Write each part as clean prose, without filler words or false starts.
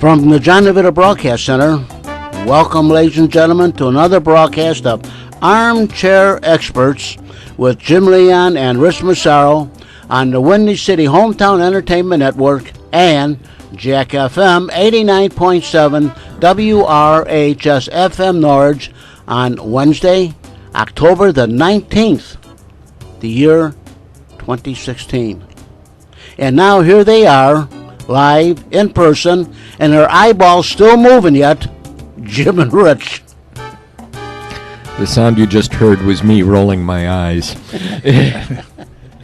From the John DeVito Broadcast Center, welcome, ladies and gentlemen, to another broadcast of Armchair Experts with Jim Leon and Rich Massaro on the Windy City Hometown Entertainment Network and Jack FM 89.7 WRHS FM Norwich on Wednesday, October the 19th, the year 2016. And now here they are, live, in person, and their eyeballs still moving yet, Jim and Rich. The sound you just heard was me rolling my eyes.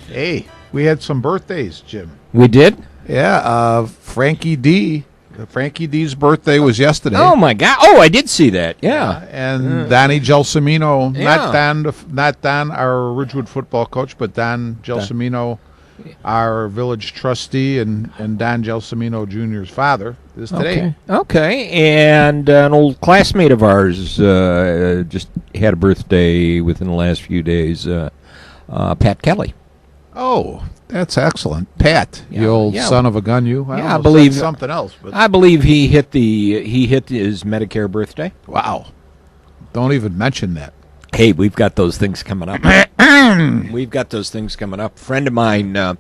Hey, we had some birthdays, Jim. We did? Yeah, Frankie D. Frankie D's birthday was yesterday. Oh, my God. Oh, I did see that. Yeah. And Donnie Gelsomino, Yeah. not Don, our Ridgewood football coach, but Don Gelsomino, our village trustee, and Don Gelsomino Jr.'s father, is today. Okay. And an old classmate of ours just had a birthday within the last few days, Pat Kelly. Oh, that's excellent. Pat, you old son of a gun, you. I believe something else. But I believe he hit his Medicare birthday. wow. Don't even mention that. Hey, we've got those things coming up. We've got those things coming up. Friend of mine, a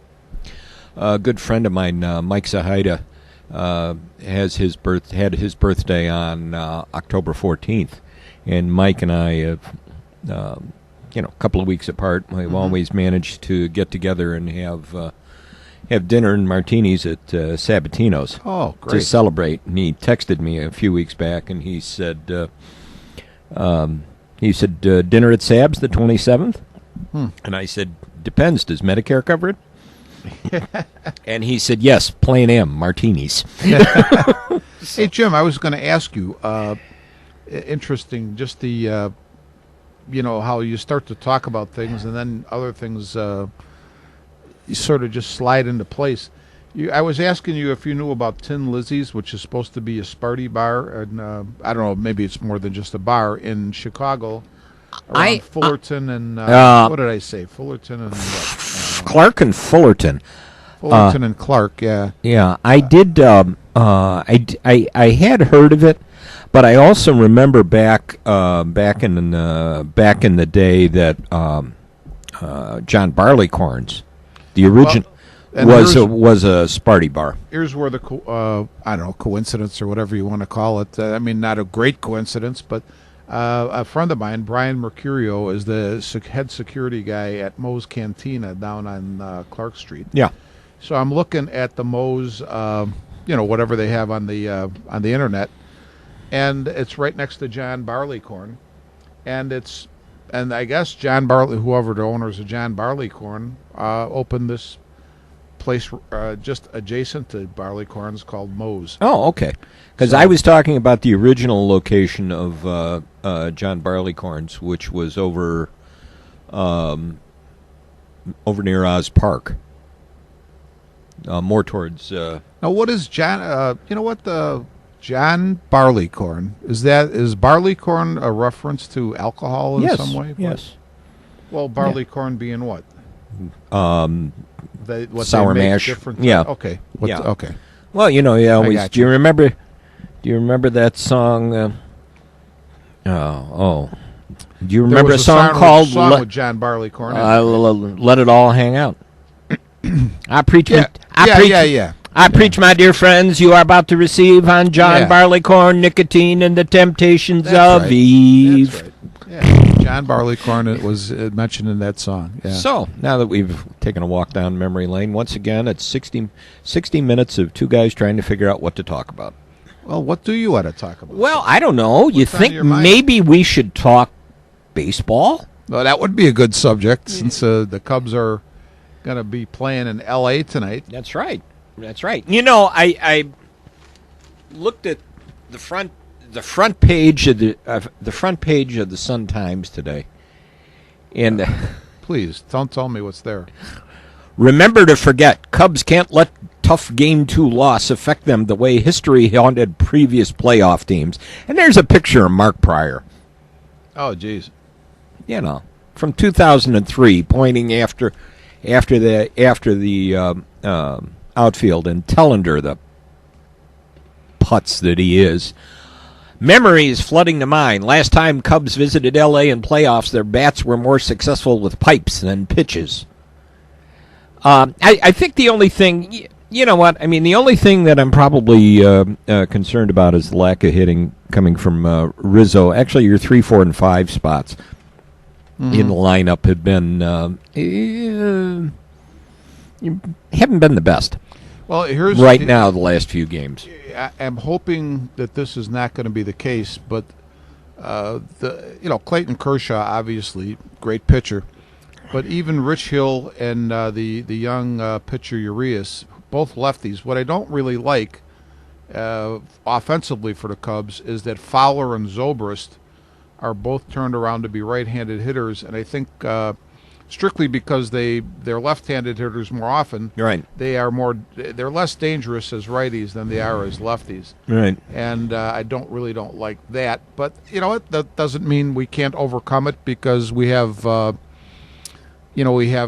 good friend of mine, Mike Zahida, had his birthday on October 14th, and Mike and I have, a couple of weeks apart. We've always managed to get together and have dinner and martinis at Sabatino's. Oh, great. To celebrate. And he texted me a few weeks back, and he said, dinner at Sab's the 27th? And I said, depends. Does Medicare cover it? And he said, yes, plain M, martinis. Hey, Jim, I was going to ask you, interesting, just the, how you start to talk about things and then other things you sort of just slide into place. I was asking you if you knew about Tin Lizzie's, which is supposed to be a Sparty bar, and I don't know, maybe it's more than just a bar in Chicago, around Fullerton and what did I say? Fullerton and what? Clark and Fullerton. Fullerton and Clark, yeah. Yeah, I did. I had heard of it, but I also remember back in the day that John Barleycorn's, the original. Was a Sparty bar. Here's where the coincidence or whatever you want to call it. Not a great coincidence, but a friend of mine, Brian Mercurio, is the head security guy at Moe's Cantina down on Clark Street. Yeah. So I'm looking at the Moe's, whatever they have on the internet, and it's right next to John Barleycorn, and I guess John Barley, whoever the owners of John Barleycorn, opened this place just adjacent to Barleycorns called Moe's. Oh, okay. Because I was talking about the original location of John Barleycorns, which was over near Oz Park, more towards. Now, what is John? The John Barleycorn is Barleycorn a reference to alcohol in some way? Yes. Well, Barleycorn being what? Sour mash. Yeah. Okay. Okay. Well, you always. Do you remember that song? Do you remember a song called with John Barleycorn? Let It All Hang Out. I preach. Yeah. I preach, my dear friends, you are about to receive on John Barleycorn, nicotine, and the temptations of Eve. That's right. Yeah. John Barleycorn was mentioned in that song. Yeah. So, now that we've taken a walk down memory lane, once again, it's 60 minutes of two guys trying to figure out what to talk about. Well, what do you want to talk about? Well, I don't know. You think maybe we should talk baseball? Well, that would be a good subject since the Cubs are going to be playing in L.A. tonight. That's right. I looked at the front page of the Sun-Times today, and please don't tell me what's there. Remember to forget, Cubs can't let tough Game 2 loss affect them the way history haunted previous playoff teams. And there's a picture of Mark Pryor. Oh, geez. From 2003, pointing after the outfield, and Tellender, the putz that he is. Memory is flooding to mind. Last time Cubs visited L.A. in playoffs, their bats were more successful with pipes than pitches. I think the only thing, you know what? I mean, the only thing that I'm probably concerned about is the lack of hitting coming from Rizzo. Actually, your 3, 4, and 5 spots in the lineup have been haven't been the best. Well, here's now the last few games. I'm hoping that this is not going to be the case, but Clayton Kershaw, obviously great pitcher, but even Rich Hill and the young pitcher Urias, both lefties. What I don't really like offensively for the Cubs is that Fowler and Zobrist are both turned around to be right-handed hitters, and I think strictly because they're left-handed hitters more often. Right. They're less dangerous as righties than they are as lefties. Right. And I don't like that. But you know what? That doesn't mean we can't overcome it because we have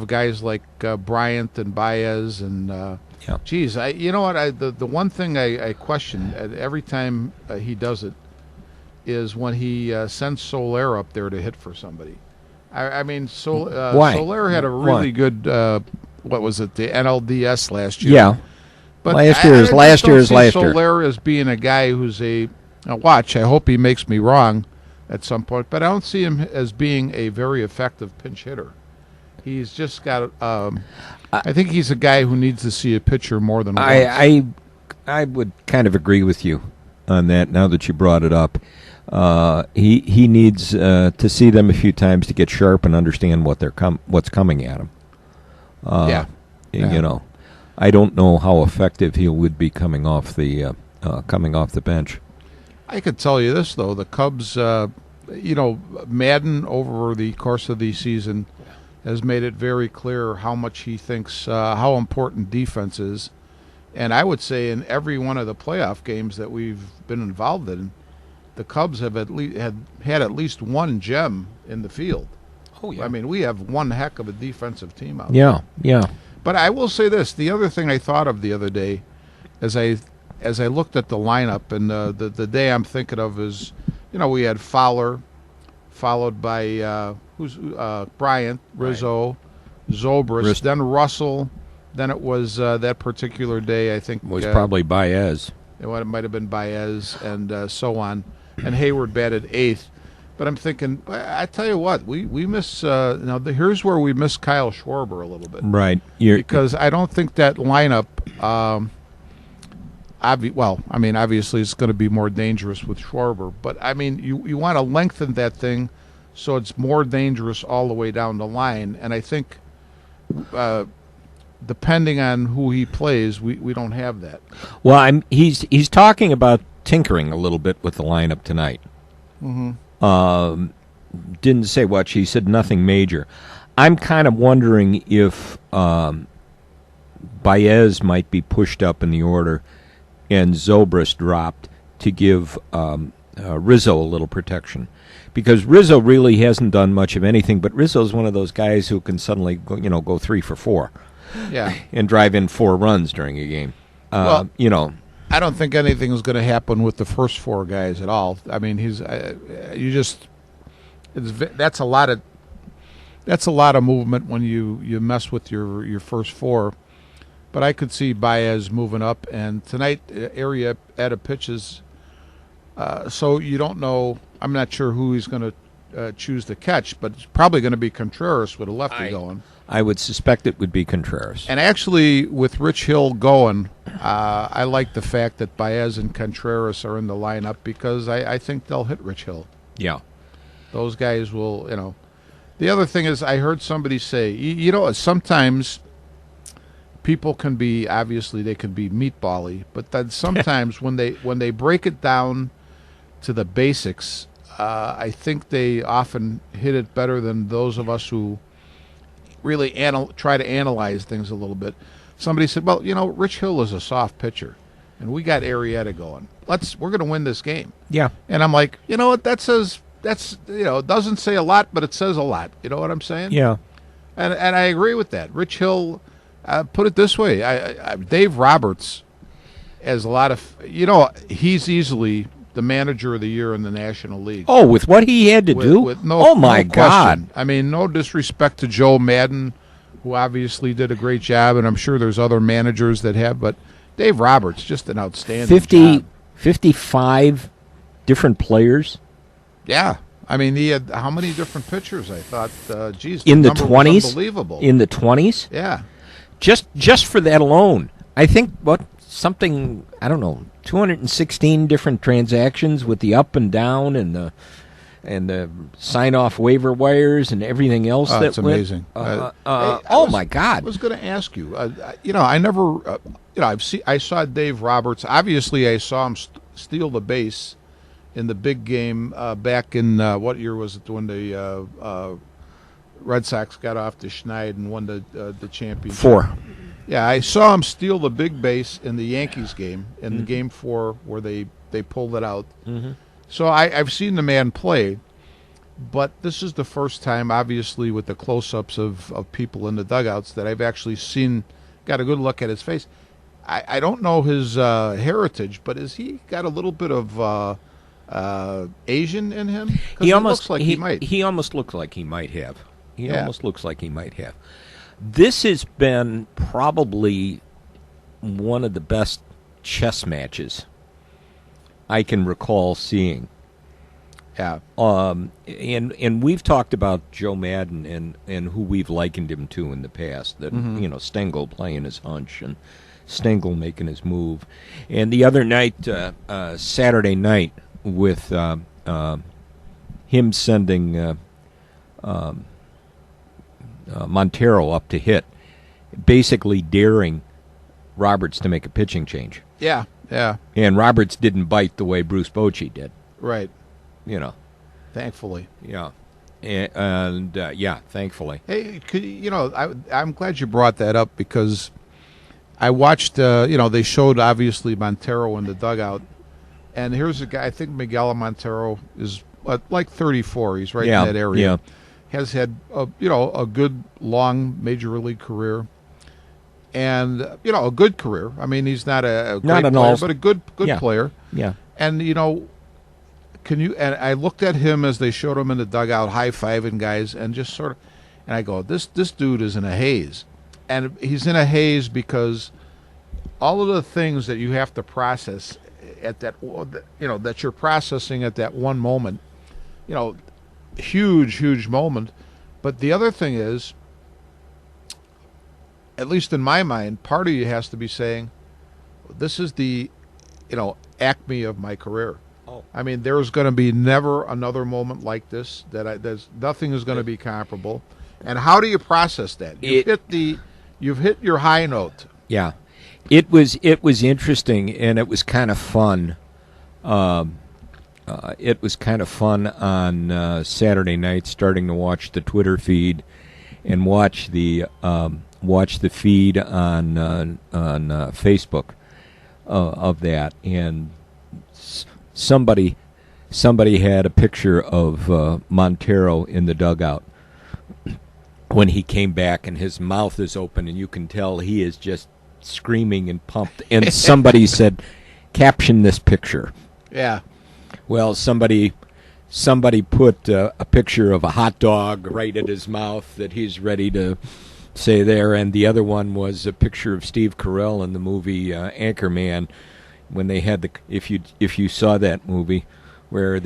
guys like Bryant and Baez and. Geez, you know what? The one thing I question every time he does it is when he sends Soler up there to hit for somebody. I mean, Why? Soler had a really good, what was it, the NLDS last year. Yeah. But last year is last year. Soler as being a guy who's now watch, I hope he makes me wrong at some point, but I don't see him as being a very effective pinch hitter. He's just got, I think he's a guy who needs to see a pitcher more than once. I would kind of agree with you on that now that you brought it up. He needs to see them a few times to get sharp and understand what's coming at him. You know, I don't know how effective he would be coming off the bench. I could tell you this though: the Cubs, Madden over the course of the season has made it very clear how much he thinks how important defense is, and I would say in every one of the playoff games that we've been involved in, the Cubs have had at least one gem in the field. Oh yeah. I mean, we have one heck of a defensive team out there. Yeah. But I will say this: the other thing I thought of the other day, as I looked at the lineup, and the day I'm thinking of is, we had Fowler, followed by Bryant, Rizzo, Zobrist, then Russell, then it was that particular day I think was probably Baez. It might have been Baez and so on, and Hayward batted 8th. But I'm thinking, I tell you what, we miss here's where we miss Kyle Schwarber a little bit, right? Because I don't think that lineup. Obviously it's going to be more dangerous with Schwarber, but I mean, you want to lengthen that thing so it's more dangerous all the way down the line, and I think. Depending on who he plays, we don't have that. Well, he's talking about tinkering a little bit with the lineup tonight. Mm-hmm. Didn't say much. He said nothing major. I'm kind of wondering if Baez might be pushed up in the order and Zobrist dropped to give Rizzo a little protection. Because Rizzo really hasn't done much of anything, but Rizzo's one of those guys who can suddenly go 3 for 4. Yeah, and drive in 4 runs during a game. I don't think anything is going to happen with the first 4 guys at all. I mean, that's a lot of movement when you mess with your first 4. But I could see Baez moving up, and tonight Arrieta pitches, so you don't know. I'm not sure who he's going to choose to catch, but it's probably going to be Contreras with a lefty going. I would suspect it would be Contreras. And actually, with Rich Hill going, I like the fact that Baez and Contreras are in the lineup because I think they'll hit Rich Hill. Yeah. Those guys will, The other thing is I heard somebody say, sometimes people can be, obviously they can be meatball-y, but then sometimes when they break it down to the basics, I think they often hit it better than those of us who really try to analyze things a little bit. Somebody said, well, Rich Hill is a soft pitcher, and we got Arrieta going. We're going to win this game. Yeah. And I'm like, what that says, it doesn't say a lot, but it says a lot. You know what I'm saying? Yeah. And I agree with that. Rich Hill, put it this way, Dave Roberts as a lot of he's easily the manager of the year in the National League. Oh, with what he had to do? With oh my no God! question. I mean, no disrespect to Joe Madden, who obviously did a great job, and I'm sure there's other managers that have, but Dave Roberts, just an outstanding job. 55 different players. Yeah. I mean, he had how many different pitchers? I thought, in the number was 20s, unbelievable. In the 20s, Yeah. Just for that alone, I think something I don't know, 216 different transactions with the up and down and the sign off waiver wires and everything else. That's amazing. My God! I was going to ask you. I never. I saw Dave Roberts. Obviously, I saw him steal the base in the big game back in what year was it when the Red Sox got off to Schneid and won the championship? 4. Yeah, I saw him steal the big base in the Yankees game in the game 4 where they pulled it out. Mm-hmm. So I've seen the man play, but this is the first time, obviously, with the close-ups of people in the dugouts that I've actually got a good look at his face. I don't know his heritage, but has he got a little bit of Asian in him? 'Cause he looks like he might. He almost looks like he might have. Yeah. Almost looks like he might have. This has been probably one of the best chess matches I can recall seeing. Yeah. And we've talked about Joe Madden and who we've likened him to in the past. That Stengel playing his hunch and Stengel making his move. And the other night, Saturday night, with him sending Montero up to hit, basically daring Roberts to make a pitching change. Yeah, yeah. And Roberts didn't bite the way Bruce Bochy did. Right. Thankfully. Yeah. And thankfully. Hey, I'm glad you brought that up because I watched, they showed obviously Montero in the dugout. And here's a guy, I think Miguel Montero is like 34. He's right in that area. Yeah. Has had, a good, long major league career. And, a good career. I mean, he's not a great player, but a good player. Yeah. And, and I looked at him as they showed him in the dugout, high-fiving guys, and just sort of, and I go, this dude is in a haze. And he's in a haze because all of the things that you have to process at that, that you're processing at that one moment, huge moment. But the other thing is, at least in my mind, part of you has to be saying, this is the, acme of my career. Oh. I mean, there's going to be never another moment like this. There's nothing is going to be comparable. And how do you process that? You've hit your high note. Yeah, it was interesting and it was kind of fun. It was kind of fun on Saturday night, starting to watch the Twitter feed and watch the feed on Facebook of that, and somebody had a picture of Montero in the dugout when he came back, and his mouth is open, and you can tell he is just screaming and pumped. And somebody said, "Caption this picture." Yeah. Well, somebody put a picture of a hot dog right at his mouth that he's ready to say there, and the other one was a picture of Steve Carell in the movie Anchorman, when they had if you saw that movie, where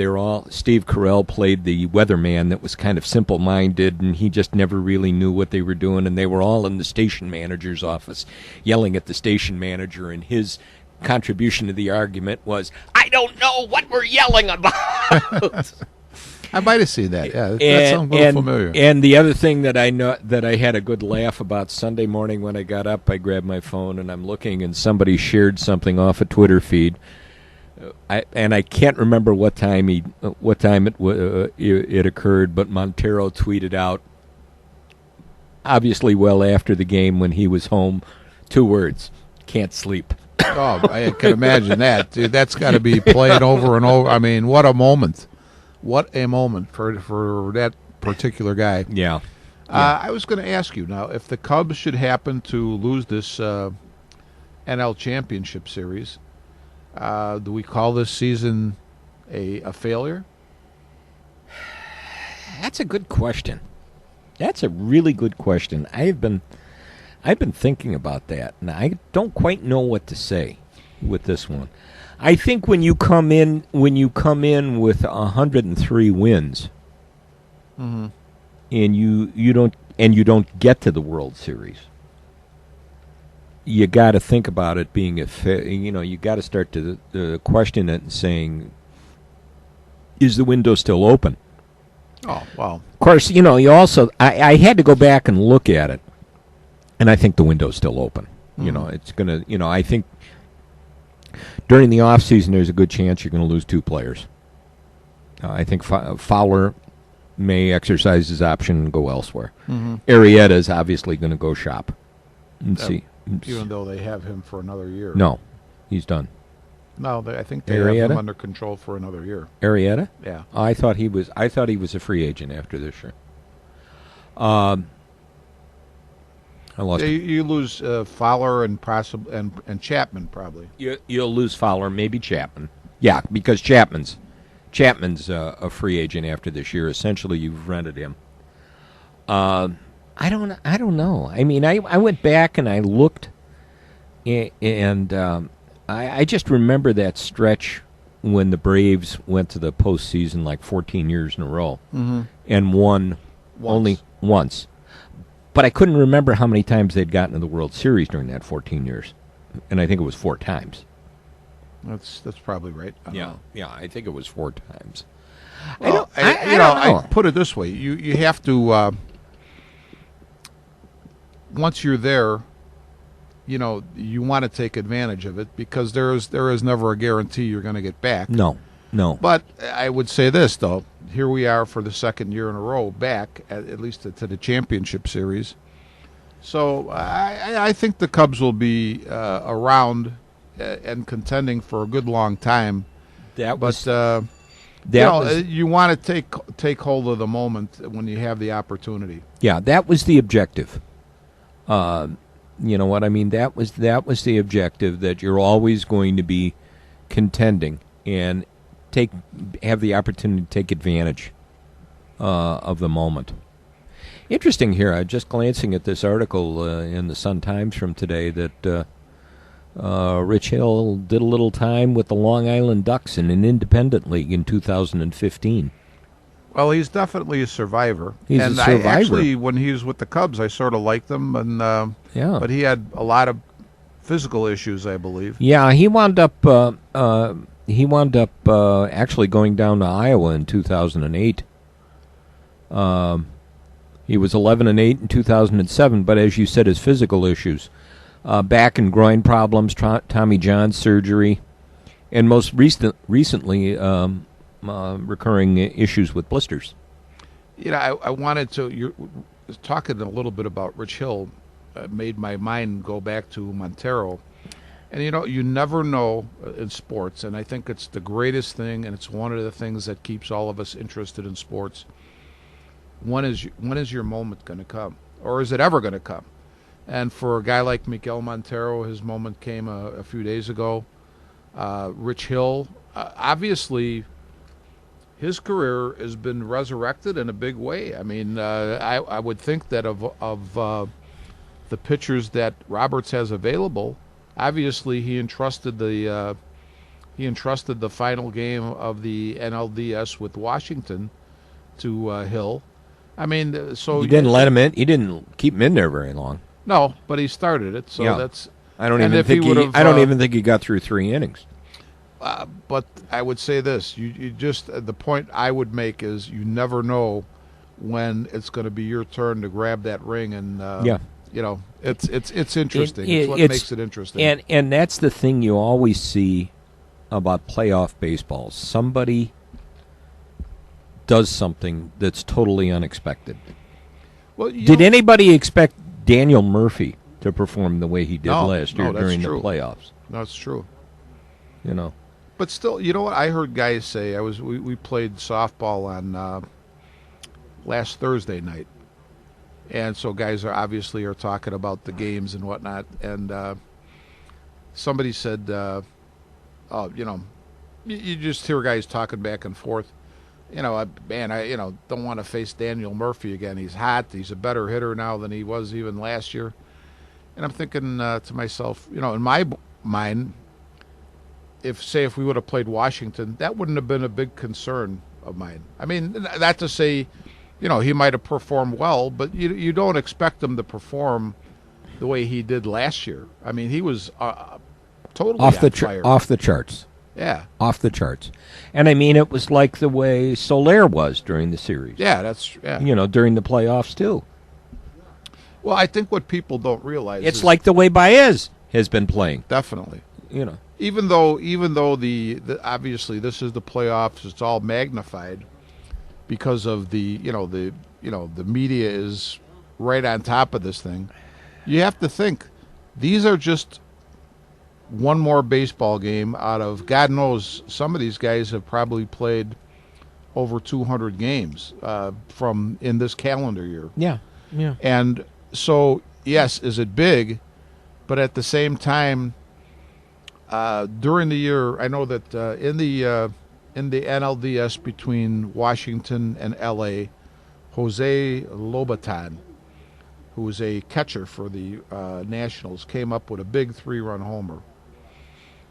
Steve Carell played the weatherman that was kind of simple-minded, and he just never really knew what they were doing, and they were all in the station manager's office yelling at the station manager, and his contribution to the argument was, "I don't know what we're yelling about." I might have seen that. Yeah, that sounds a little familiar. And the other thing that I know that I had a good laugh about Sunday morning when I got up, I grabbed my phone and I'm looking, and somebody shared something off a Twitter feed. I can't remember what time it occurred, but Montero tweeted out, obviously well after the game when he was home, 2 words: "Can't sleep." Oh, I can imagine that, dude. That's got to be played over and over. I mean, what a moment! What a moment for that particular guy. Yeah. I was going to ask you now, if the Cubs should happen to lose this NL Championship Series, Do we call this season a failure? That's a good question. That's a really good question. I've been thinking about that, and I don't quite know what to say with this one. I think when you come in with 103 wins, Mm-hmm. and you don't get to the World Series, you got to think about it being you got to start to question it and saying, is the window still open? Oh, well. Of course, you also I had to go back and look at it, and I think the window's still open. Mm-hmm. It's gonna. I think during the off season, there's a good chance you're going to lose 2 players. I think Fowler may exercise his option and go elsewhere. Mm-hmm. Arrieta is obviously going to go shop and see. Even though they have him for another year. No, he's done. No, I think they have Arrieta? him under control for another year. Arrieta? Yeah. I thought he was a free agent after this year. I lost. You lose Fowler and Chapman probably. You'll lose Fowler, maybe Chapman. Yeah, because Chapman's a free agent after this year. Essentially, you've rented him. I don't know. I mean, I went back and I looked, and I just remember that stretch when the Braves went to the postseason like 14 years in a row and won only once. But I couldn't remember how many times they'd gotten to the World Series during that 14 years, and I think it was 4 times. That's probably right. I don't know. Yeah, I think it was 4 times. Well, I don't know. I put it this way: you have to once you're there, you want to take advantage of it because there is never a guarantee you're going to get back. No. But I would say this though: here we are for the second year in a row back, at least to the championship series. So I think the Cubs will be around and contending for a good long time. You want to take hold of the moment when you have the opportunity. Yeah, that was the objective. You know what I mean? That was the objective, that you're always going to be contending and have the opportunity to take advantage of the moment. Interesting here. I'm just glancing at this article in the Sun-Times from today that Rich Hill did a little time with the Long Island Ducks in an independent league in 2015. Well, he's definitely a survivor. He's a survivor. Actually, when he was with the Cubs, I sort of liked him, and but he had a lot of physical issues, I believe. Yeah, he wound up actually going down to Iowa in 2008. He was 11-8 in 2007, but as you said, his physical issues, back and groin problems, Tommy John surgery, and most recently recurring issues with blisters. I wanted to. You're talking a little bit about Rich Hill. Made my mind go back to Montero, and you never know in sports, and I think it's the greatest thing, and it's one of the things that keeps all of us interested in sports. When is your moment going to come, or is it ever going to come? And for a guy like Miguel Montero, his moment came a few days ago. Rich Hill, obviously, his career has been resurrected in a big way. I mean, I would think that of the pitchers that Roberts has available, obviously he entrusted the final game of the NLDS with Washington to Hill. I mean, so you didn't let him in. You didn't keep him in there very long. No, but he started it. So that's. I don't even think he got through 3 innings. But I would say this: you just the point I would make is you never know when it's going to be your turn to grab that ring, and it's interesting. It's what makes it interesting. And that's the thing you always see about playoff baseball. Somebody does something that's totally unexpected. Well, did anybody expect Daniel Murphy to perform the way he did last year during the playoffs? That's true. But still, you know what I heard guys say? We played softball on last Thursday night, and so guys are talking about the games and whatnot. And somebody said, you just hear guys talking back and forth. I don't want to face Daniel Murphy again. He's hot. He's a better hitter now than he was even last year. And I'm thinking to myself, in my mind, if we would have played Washington, that wouldn't have been a big concern of mine. I mean, not to say, he might have performed well, but you don't expect him to perform the way he did last year. I mean, he was totally off the fire. Off the charts. Yeah. Off the charts. And I mean, it was like the way Soler was during the series. Yeah, during the playoffs, too. Well, I think what people don't realize it's like the way Baez has been playing. Definitely. Even though the obviously this is the playoffs, it's all magnified because of the media is right on top of this thing. You have to think these are just one more baseball game out of, God knows, some of these guys have probably played over 200 games from in this calendar year. Yeah. And so, yes, is it big? But at the same time, during the year, I know that in the NLDS between Washington and LA, Jose Lobaton, who was a catcher for the Nationals, came up with a big 3-run homer.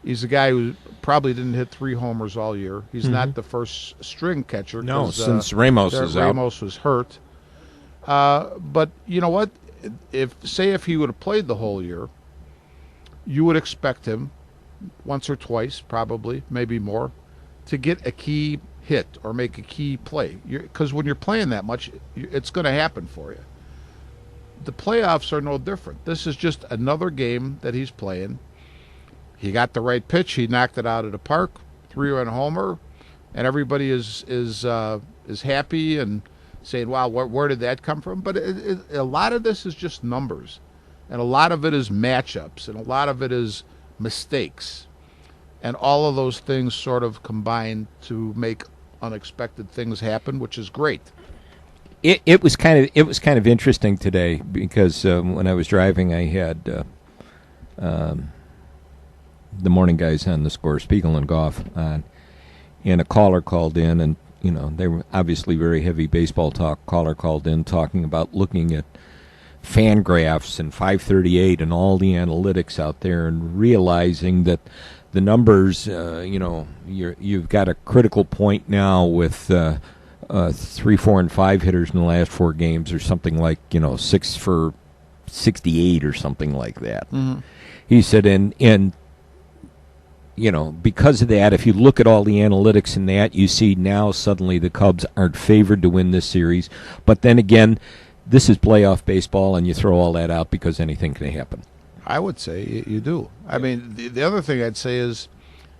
He's a guy who probably didn't hit 3 homers all year. He's not the first string catcher. No, since Ramos is out. Ramos was hurt. But you know what? If he would have played the whole year, you would expect him once or twice, probably, maybe more, to get a key hit or make a key play. Because when you're playing that much, it's going to happen for you. The playoffs are no different. This is just another game that he's playing. He got the right pitch. He knocked it out of the park, 3-run homer, and everybody is happy and saying, "Wow, where did that come from?" But a lot of this is just numbers, and a lot of it is matchups, and a lot of it is mistakes, and all of those things sort of combine to make unexpected things happen, which is great. It was kind of interesting today because when I was driving, I had the morning guys on the score, Spiegel and Goff, and a caller called in, and they were obviously very heavy baseball talk. Caller called in talking about looking at Fangraphs and 538 and all the analytics out there, and realizing that the numbers, you've got a critical point now with 3, 4, and 5 hitters in the last 4 games, or something like 6 for 68 or something like that. Mm-hmm. He said, and because of that, if you look at all the analytics in that, you see now suddenly the Cubs aren't favored to win this series. But then again, this is playoff baseball, and you throw all that out because anything can happen. I would say you do. I mean, the other thing I'd say is,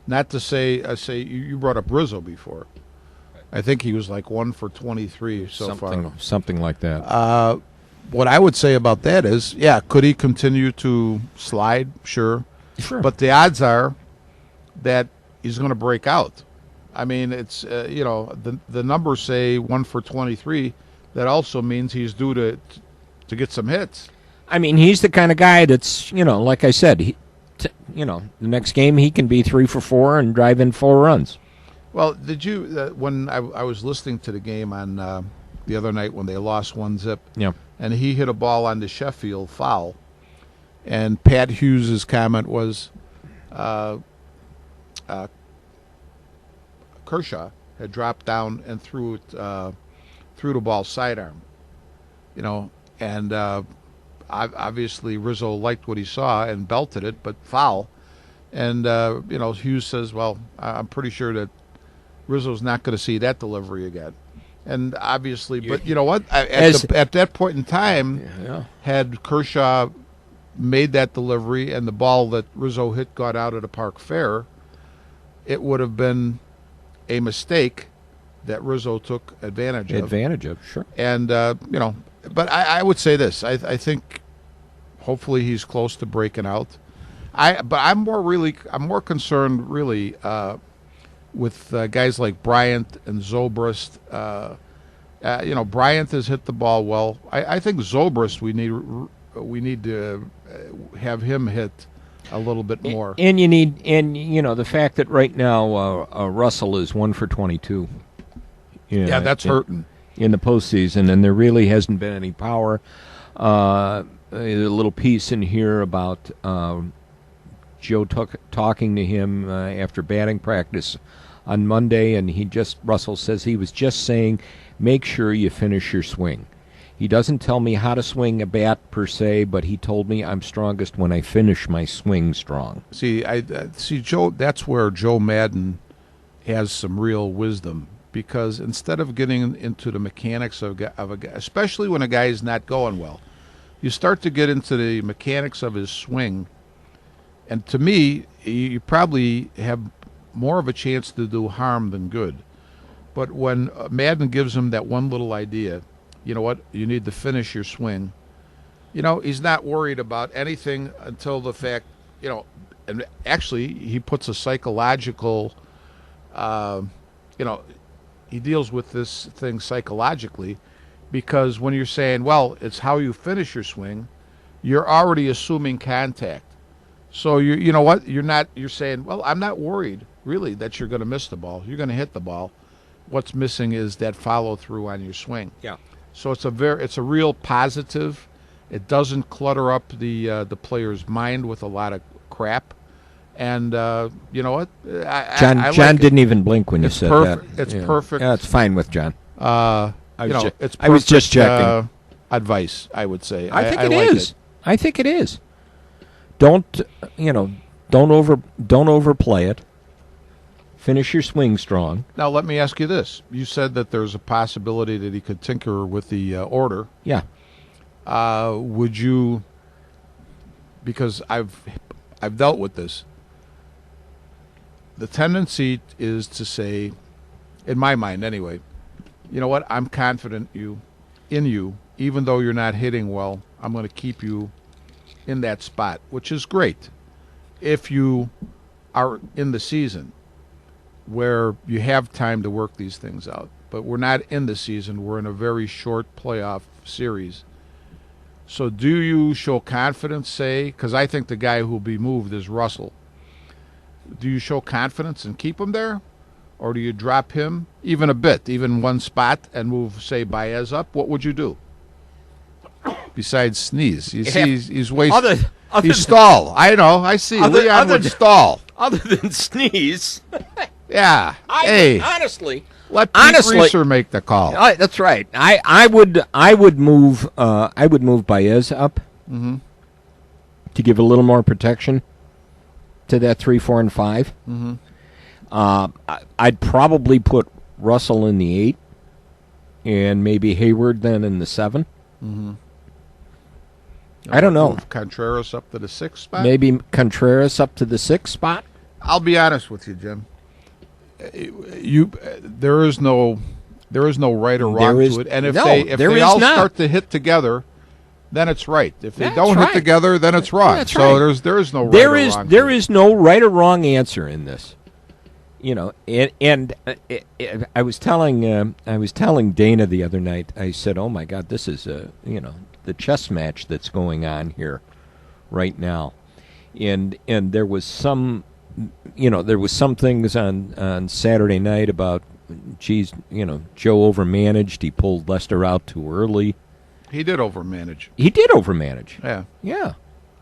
not to say you brought up Rizzo before. I think he was like 1 for 23 so far. Something like that. What I would say about that is, could he continue to slide? Sure. But the odds are that he's going to break out. I mean, it's the numbers say 1 for 23. That also means he's due to get some hits. I mean, he's the kind of guy that's like I said, the next game he can be 3 for 4 and drive in 4 runs. Well, did you when I was listening to the game on the other night when they lost 1-0? Yeah. And he hit a ball on the Sheffield foul, and Pat Hughes' comment was, Kershaw had dropped down and threw the ball sidearm, and obviously Rizzo liked what he saw and belted it, but foul. And Hughes says, "Well, I'm pretty sure that Rizzo's not going to see that delivery again." And obviously, but you know what? At that point in time, had Kershaw made that delivery and the ball that Rizzo hit got out of the park fair, it would have been a mistake that Rizzo took advantage of. Sure. And, but I would say this. I think hopefully he's close to breaking out. But I'm more concerned really with guys like Bryant and Zobrist. Bryant has hit the ball well. I think Zobrist we need to have him hit a little bit more. And you need, the fact that right now Russell is 1 for 22. Yeah, that's hurting in the postseason, and there really hasn't been any power. A little piece in here about Joe talking to him after batting practice on Monday, and Russell says he was just saying, make sure you finish your swing. He doesn't tell me how to swing a bat per se, but he told me I'm strongest when I finish my swing strong. See, Joe. That's where Joe Madden has some real wisdom, because instead of getting into the mechanics of a guy, especially when a guy is not going well, you start to get into the mechanics of his swing, and to me, you probably have more of a chance to do harm than good. But when Madden gives him that one little idea, you know what, you need to finish your swing, he's not worried about anything until the fact, and actually he puts a psychological, he deals with this thing psychologically, because when you're saying, well, it's how you finish your swing, you're already assuming contact. So you're saying, well, I'm not worried really that you're going to miss the ball. You're going to hit the ball. What's missing is that follow through on your swing. Yeah. So it's a real positive. It doesn't clutter up the player's mind with a lot of crap. And you know what? John I John like didn't even blink when you said that. It's Yeah. perfect. Yeah, it's fine with John. It's I was just perfect, checking. Advice, I would say. I think it it is. I think it is. Don't overplay it. Finish your swing strong. Now let me ask you this: you said that there's a possibility that he could tinker with the order. Yeah. Would you? Because I've dealt with this. The tendency is to say, in my mind anyway, you know what? I'm confident in you, even though you're not hitting well. I'm going to keep you in that spot, which is great if you are in the season where you have time to work these things out. But we're not in the season. We're in a very short playoff series. So do you show confidence, say, because I think the guy who will be moved is Russell. Do you show confidence and keep him there? Or do you drop him even a bit, even one spot, and move, say, Baez up? What would you do? Besides sneeze. You see, he's wasting. He's stall. I know. I see. Leon would stall. Other than sneeze. Yeah. Honestly. Let Pete Reeser make the call. That's right. I would move Baez up to give a little more protection to that 3, 4, and 5. I'd probably put Russell in the 8 and maybe Hayward then in the 7. I don't know. Move Contreras up to the 6th spot. Maybe Contreras up to the 6th spot. I'll be honest with you, Jim. There is no right or wrong to it, and if they all start to hit together, then it's right. If they don't hit together, then it's wrong. That's so right. there is no right or wrong. There is no right or wrong answer in this. And I was telling Dana the other night. I said, "Oh my God, this is the chess match that's going on here right now," and there was some things on Saturday night about, geez, Joe overmanaged. He pulled Lester out too early. He did overmanage. Yeah. Yeah.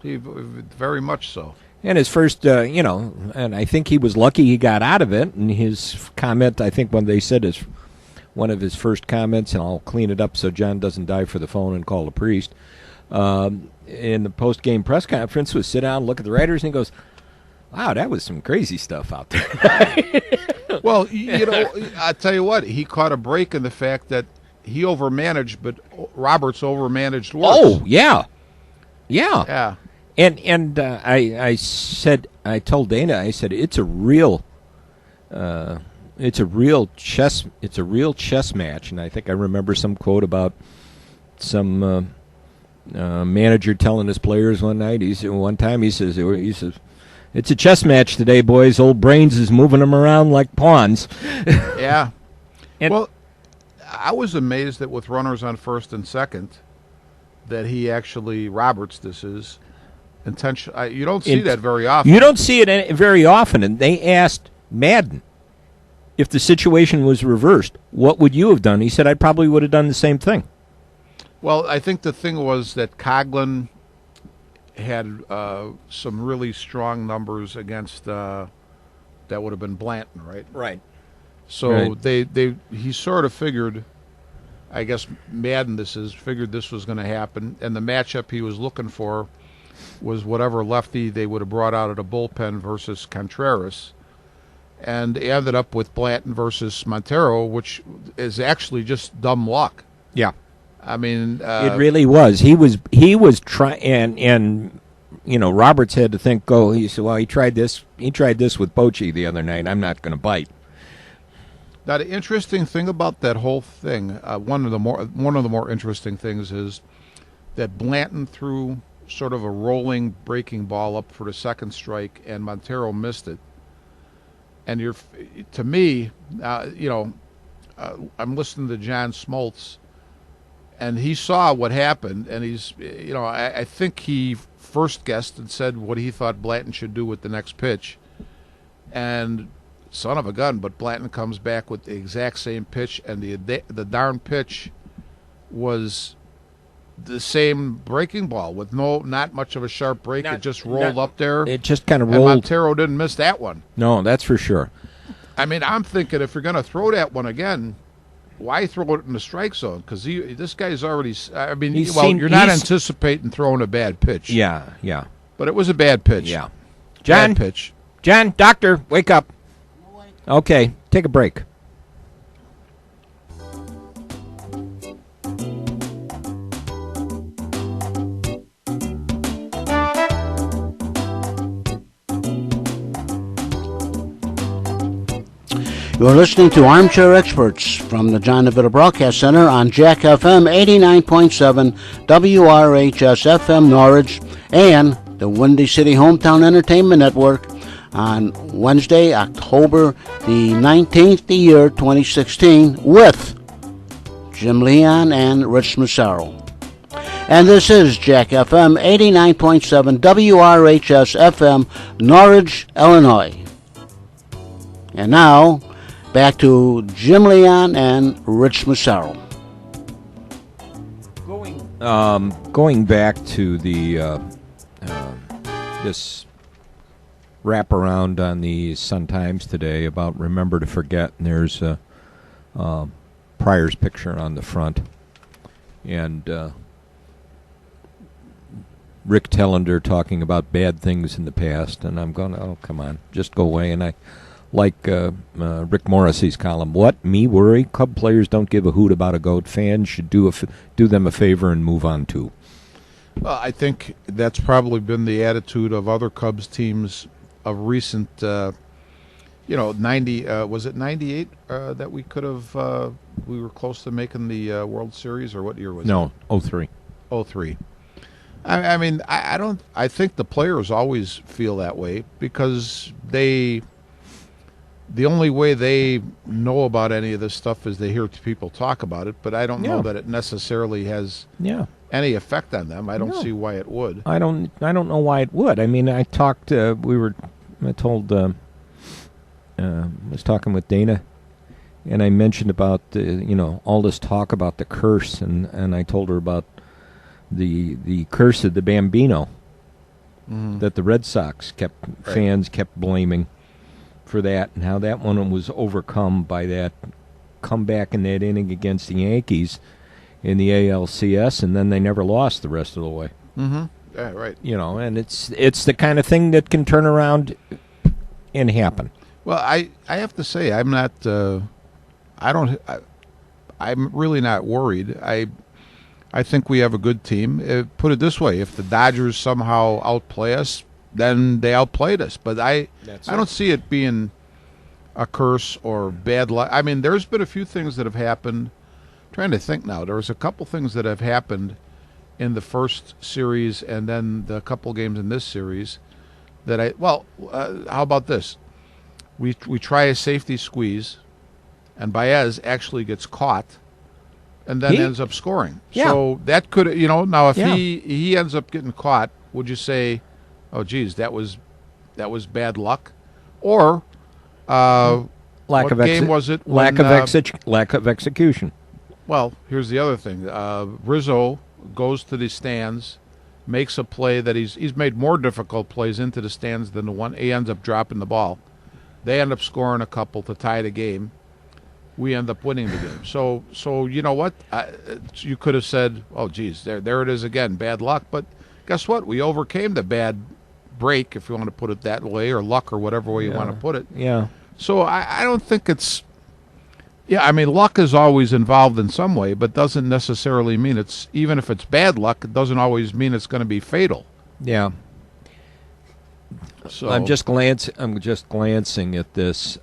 Very much so. And his first, and I think he was lucky he got out of it. And his comment, I think when they said one of his first comments, and I'll clean it up so John doesn't die for the phone and call the priest, in the post-game press conference was sit down, look at the writers, and he goes, wow, that was some crazy stuff out there. Well, I tell you what, he caught a break in the fact that he overmanaged, but Roberts overmanaged worse. Oh, yeah. Yeah. And I told Dana, I said, it's a real chess match. And I think I remember some quote about some manager telling his players one time he says it's a chess match today, boys. Old Brains is moving them around like pawns. Yeah. Well, I was amazed that with runners on first and second, that he actually, Roberts this is, intention. You don't see that very often. You don't see it very often. And they asked Madden, if the situation was reversed, what would you have done? He said, I probably would have done the same thing. Well, I think the thing was that Coughlin had some really strong numbers against that would have been Blanton, right? Right. So he sort of figured, I guess Madden figured this was going to happen, and the matchup he was looking for was whatever lefty they would have brought out of the bullpen versus Contreras. And they ended up with Blanton versus Montero, which is actually just dumb luck. Yeah. I mean, it really was. He was trying, and Roberts had to think. He said, well, he tried this with Bochy the other night. I'm not going to bite. Now, the interesting thing about that whole thing, one of the more interesting things is that Blanton threw sort of a rolling breaking ball up for the second strike, and Montero missed it. And to me, I'm listening to John Smoltz, and he saw what happened, and I think he first guessed and said what he thought Blanton should do with the next pitch, and son of a gun, but Blanton comes back with the exact same pitch, and the darn pitch was the same breaking ball with not much of a sharp break. It just rolled up there. It just kind of and rolled. Montero didn't miss that one. No, that's for sure. I mean, I'm thinking if you're going to throw that one again, why throw it in the strike zone? Because this guy's already. I mean, you're not anticipating throwing a bad pitch. Yeah. But it was a bad pitch. Yeah. John, bad pitch. John, doctor, wake up. Okay, take a break. You're listening to Armchair Experts from the John DeVito Broadcast Center on Jack FM 89.7, WRHS FM Norwich, and the Windy City Hometown Entertainment Network on Wednesday, October the 19th, the year 2016, with Jim Leon and Rich Massaro. And this is Jack FM 89.7, WRHS FM Norwich, Illinois. And now, back to Jim Leon and Rich Massaro. Going back to the this wraparound on the Sun-Times today about Remember to Forget, and there's Pryor's picture on the front, and Rick Tellender talking about bad things in the past, and I'm going, oh, come on, just go away. And I like Rick Morrissey's column, what, me worry? Cub players don't give a hoot about a goat. Fans should do them a favor and move on too. Well, I think that's probably been the attitude of other Cubs teams of recent, 90, was it 98 that we could have, we were close to making the World Series, or what year was it? No, 03. 03. I mean, I think the players always feel that way because the only way they know about any of this stuff is they hear people talk about it, but I don't know that it necessarily has any effect on them. I don't see why it would. I don't know why it would. I mean, I was talking with Dana, and I mentioned about all this talk about the curse, and I told her about the curse of the Bambino that the Red Sox fans kept blaming for that, and how that one was overcome by that comeback in that inning against the Yankees in the ALCS, and then they never lost the rest of the way. Mm-hmm. Yeah, right. And it's the kind of thing that can turn around and happen. Well, I have to say I'm not. I'm really not worried. I think we have a good team. Put it this way: if the Dodgers somehow outplay us, then they outplayed us. But I don't see it being a curse or bad luck. I mean, there's been a few things that have happened. I'm trying to think now. There was a couple things that have happened in the first series and then the couple games in this series that how about this? We try a safety squeeze, and Baez actually gets caught and then ends up scoring. Yeah. So that could, now if he ends up getting caught, would you say, oh, geez, that was bad luck, or Lack what of game was it? Lack when, of lack of execution. Well, here's the other thing. Rizzo goes to the stands, makes a play that he's made more difficult plays into the stands than the one. He ends up dropping the ball. They end up scoring a couple to tie the game. We end up winning the game. So you know what? You could have said, "Oh, geez, there it is again, bad luck." But guess what? We overcame the bad break, if you want to put it that way, or luck, or whatever way you want to put it. Yeah. So I don't think it's. Yeah, I mean, luck is always involved in some way, but doesn't necessarily mean it's, even if it's bad luck, it doesn't always mean it's going to be fatal. Yeah. So I'm just glancing at this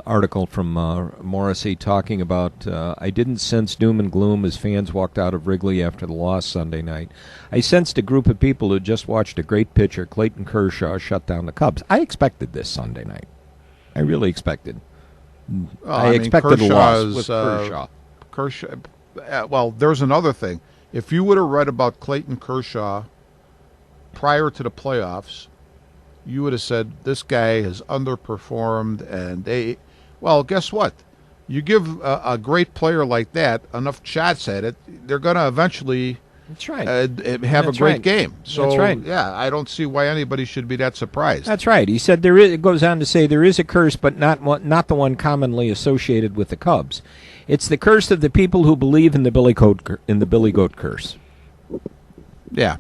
article from Morrissey talking about, I didn't sense doom and gloom as fans walked out of Wrigley after the loss Sunday night. I sensed a group of people who just watched a great pitcher, Clayton Kershaw, shut down the Cubs. I expected this Sunday night. I really expected. I expected a loss with Kershaw. Well, there's another thing. If you would have read about Clayton Kershaw prior to the playoffs, you would have said this guy has underperformed, and well, guess what? You give a great player like that enough shots at it, they're going to eventually That's right. Have a great game. So, That's right. yeah, I don't see why anybody should be that surprised. That's right. He said it goes on to say there is a curse, but not the one commonly associated with the Cubs. It's the curse of the people who believe in the Billy Goat curse. Yeah.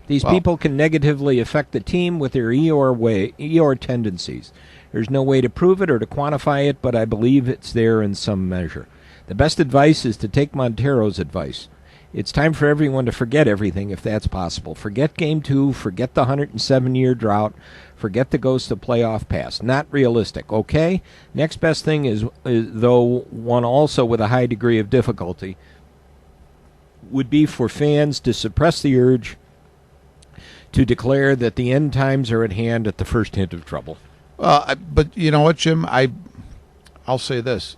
These people can negatively affect the team with their Eeyore tendencies. There's no way to prove it or to quantify it, but I believe it's there in some measure. The best advice is to take Montero's advice. It's time for everyone to forget everything if that's possible. Forget Game 2, forget the 107-year drought, forget the ghost of playoff past. Not realistic, okay? Next best thing is, though one also with a high degree of difficulty, would be for fans to suppress the urge to declare that the end times are at hand at the first hint of trouble. But you know what, Jim? I'll say this.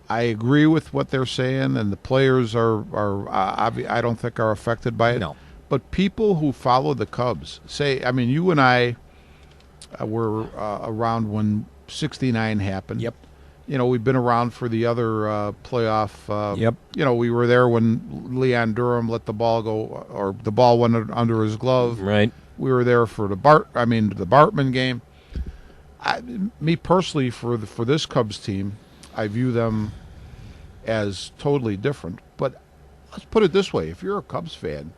I agree with what they're saying, and the players are I don't think are affected by it. No. But people who follow the Cubs say, I mean, you and I were around when '69 happened. Yep. You know, we've been around for the other playoff. Yep. You know, we were there when Leon Durham let the ball go, or the ball went under his glove. Right. We were there for the Bartman game. Me personally, for this Cubs team, I view them as totally different. But let's put it this way: if you're a Cubs fan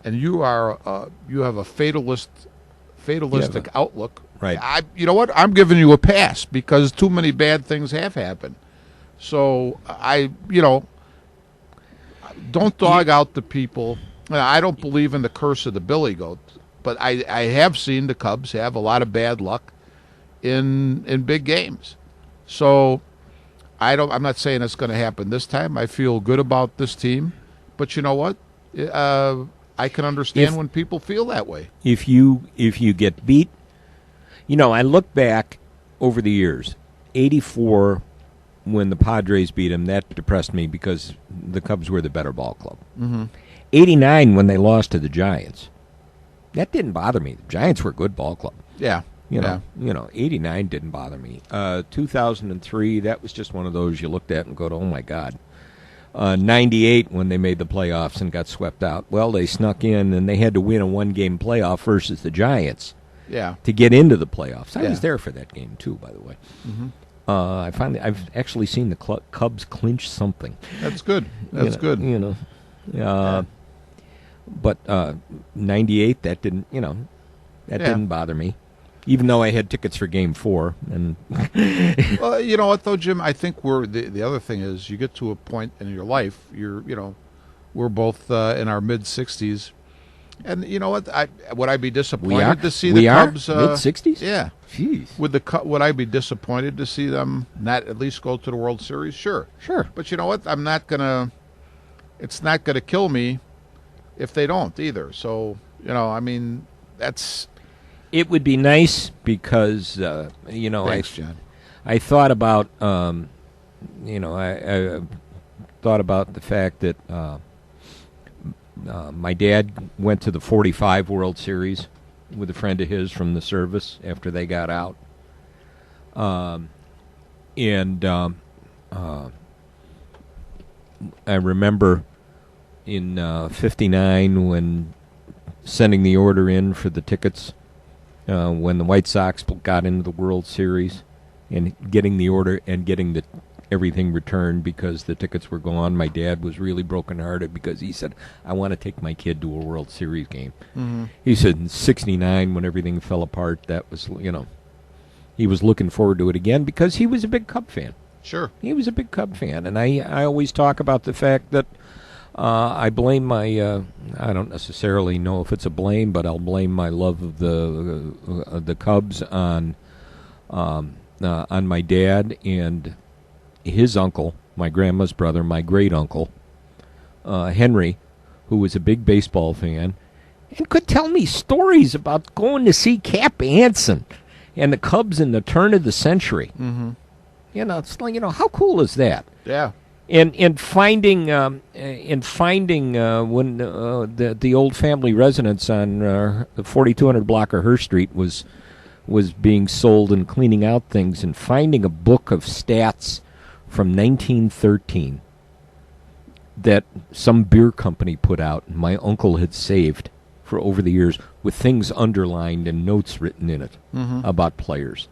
and you have a fatalistic outlook, right? You know what? I'm giving you a pass because too many bad things have happened. So don't dog out the people. I don't believe in the curse of the Billy Goat, but I have seen the Cubs have a lot of bad luck in big games. So I'm not saying it's going to happen this time. I feel good about this team, but you know what? I can understand when people feel that way. If you get beat, I look back over the years. 84, when the Padres beat them, that depressed me because the Cubs were the better ball club. Mm-hmm. 89, when they lost to the Giants, that didn't bother me. The Giants were a good ball club. Yeah. 89 didn't bother me. 2003, that was just one of those you looked at and go, oh my God. 98, when they made the playoffs and got swept out. Well, they snuck in and they had to win a one-game playoff versus the Giants. Yeah. To get into the playoffs. I was there for that game too, by the way. Mm-hmm. I've actually seen the Cubs clinch something. That's good. That's good. But 98, that didn't didn't bother me, even though I had tickets for Game 4. And well, you know what though, Jim? I think the other thing is you get to a point in your life. We're both in our mid-60s. And you know what? Would I be disappointed to see the Cubs mid-60s? Yeah. Jeez. Would I be disappointed to see them not at least go to the World Series? Sure. But you know what? It's not gonna kill me if they don't either. So that's. It would be nice because Thanks, John. I thought about I thought about the fact that My dad went to the '45 World Series with a friend of his from the service after they got out. I remember in '59 when sending the order in for the tickets when the White Sox got into the World Series and getting the order and getting everything returned because the tickets were gone. My dad was really brokenhearted because he said, I want to take my kid to a World Series game. Mm-hmm. He said in '69 when everything fell apart, that was, he was looking forward to it again because he was a big Cub fan. Sure. He was a big Cub fan. And I always talk about the fact that I blame my, I don't necessarily know if it's a blame, but I'll blame my love of the Cubs on my dad and his uncle, my grandma's brother, my great uncle, Henry, who was a big baseball fan, and could tell me stories about going to see Cap Anson and the Cubs in the turn of the century. Mm-hmm. It's like, how cool is that? Yeah. In finding when the old family residence on the 4200 block of Hearst Street was being sold and cleaning out things, and finding a book of stats from 1913 that some beer company put out and my uncle had saved for over the years with things underlined and notes written in it about players.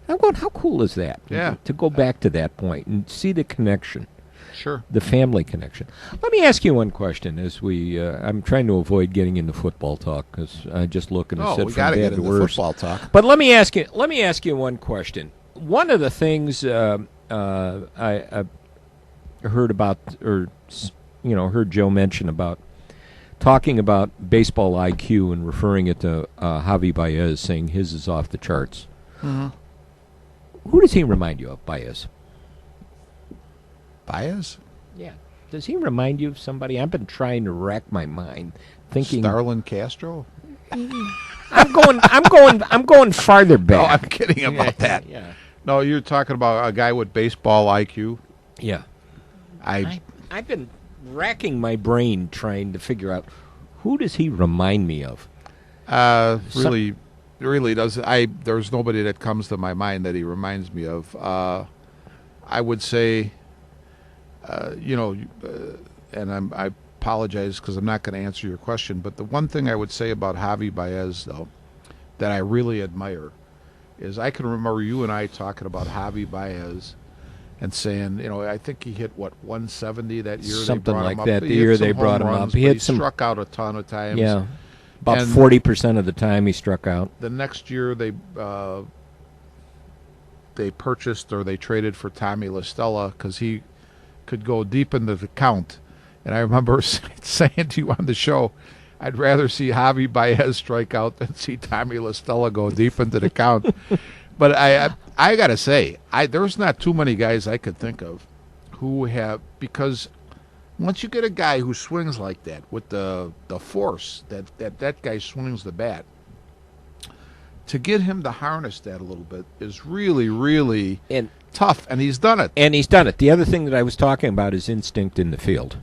I'm going, how cool is that? Yeah. To go back to that point and see the connection. Sure. The family connection. Let me ask you one question as I'm trying to avoid getting into football talk because I just look and said we from got to bad get to into worse. football talk. But let me ask you one question. One of the things I heard about, or heard Joe mention about talking about baseball IQ and referring it to Javi Baez, saying his is off the charts. Mm-hmm. Who does he remind you of, Baez? Baez? Yeah. Does he remind you of somebody? I've been trying to rack my mind, thinking. Starlin Castro? I'm going farther back. No, I'm kidding about that. Yeah. No, you're talking about a guy with baseball IQ. Yeah. I've been racking my brain trying to figure out who does he remind me of. Really does. There's nobody that comes to my mind that he reminds me of. I would say, and I apologize because I'm not going to answer your question, but the one thing I would say about Javi Baez, though, that I really admire is I can remember you and I talking about Javi Baez and saying, I think he hit, 170 that year? Something like him that. Up. The year they brought him up. He struck out a ton of times. Yeah. About 40% of the time he struck out. The next year they purchased or they traded for Tommy La Stella because he could go deep into the count. And I remember saying to you on the show, I'd rather see Javi Baez strike out than see Tommy La Stella go deep into the count. But I got to say, there's not too many guys I could think of who have, because once you get a guy who swings like that with the force that guy swings the bat, to get him to harness that a little bit is really, really tough, and he's done it. The other thing that I was talking about is instinct in the field.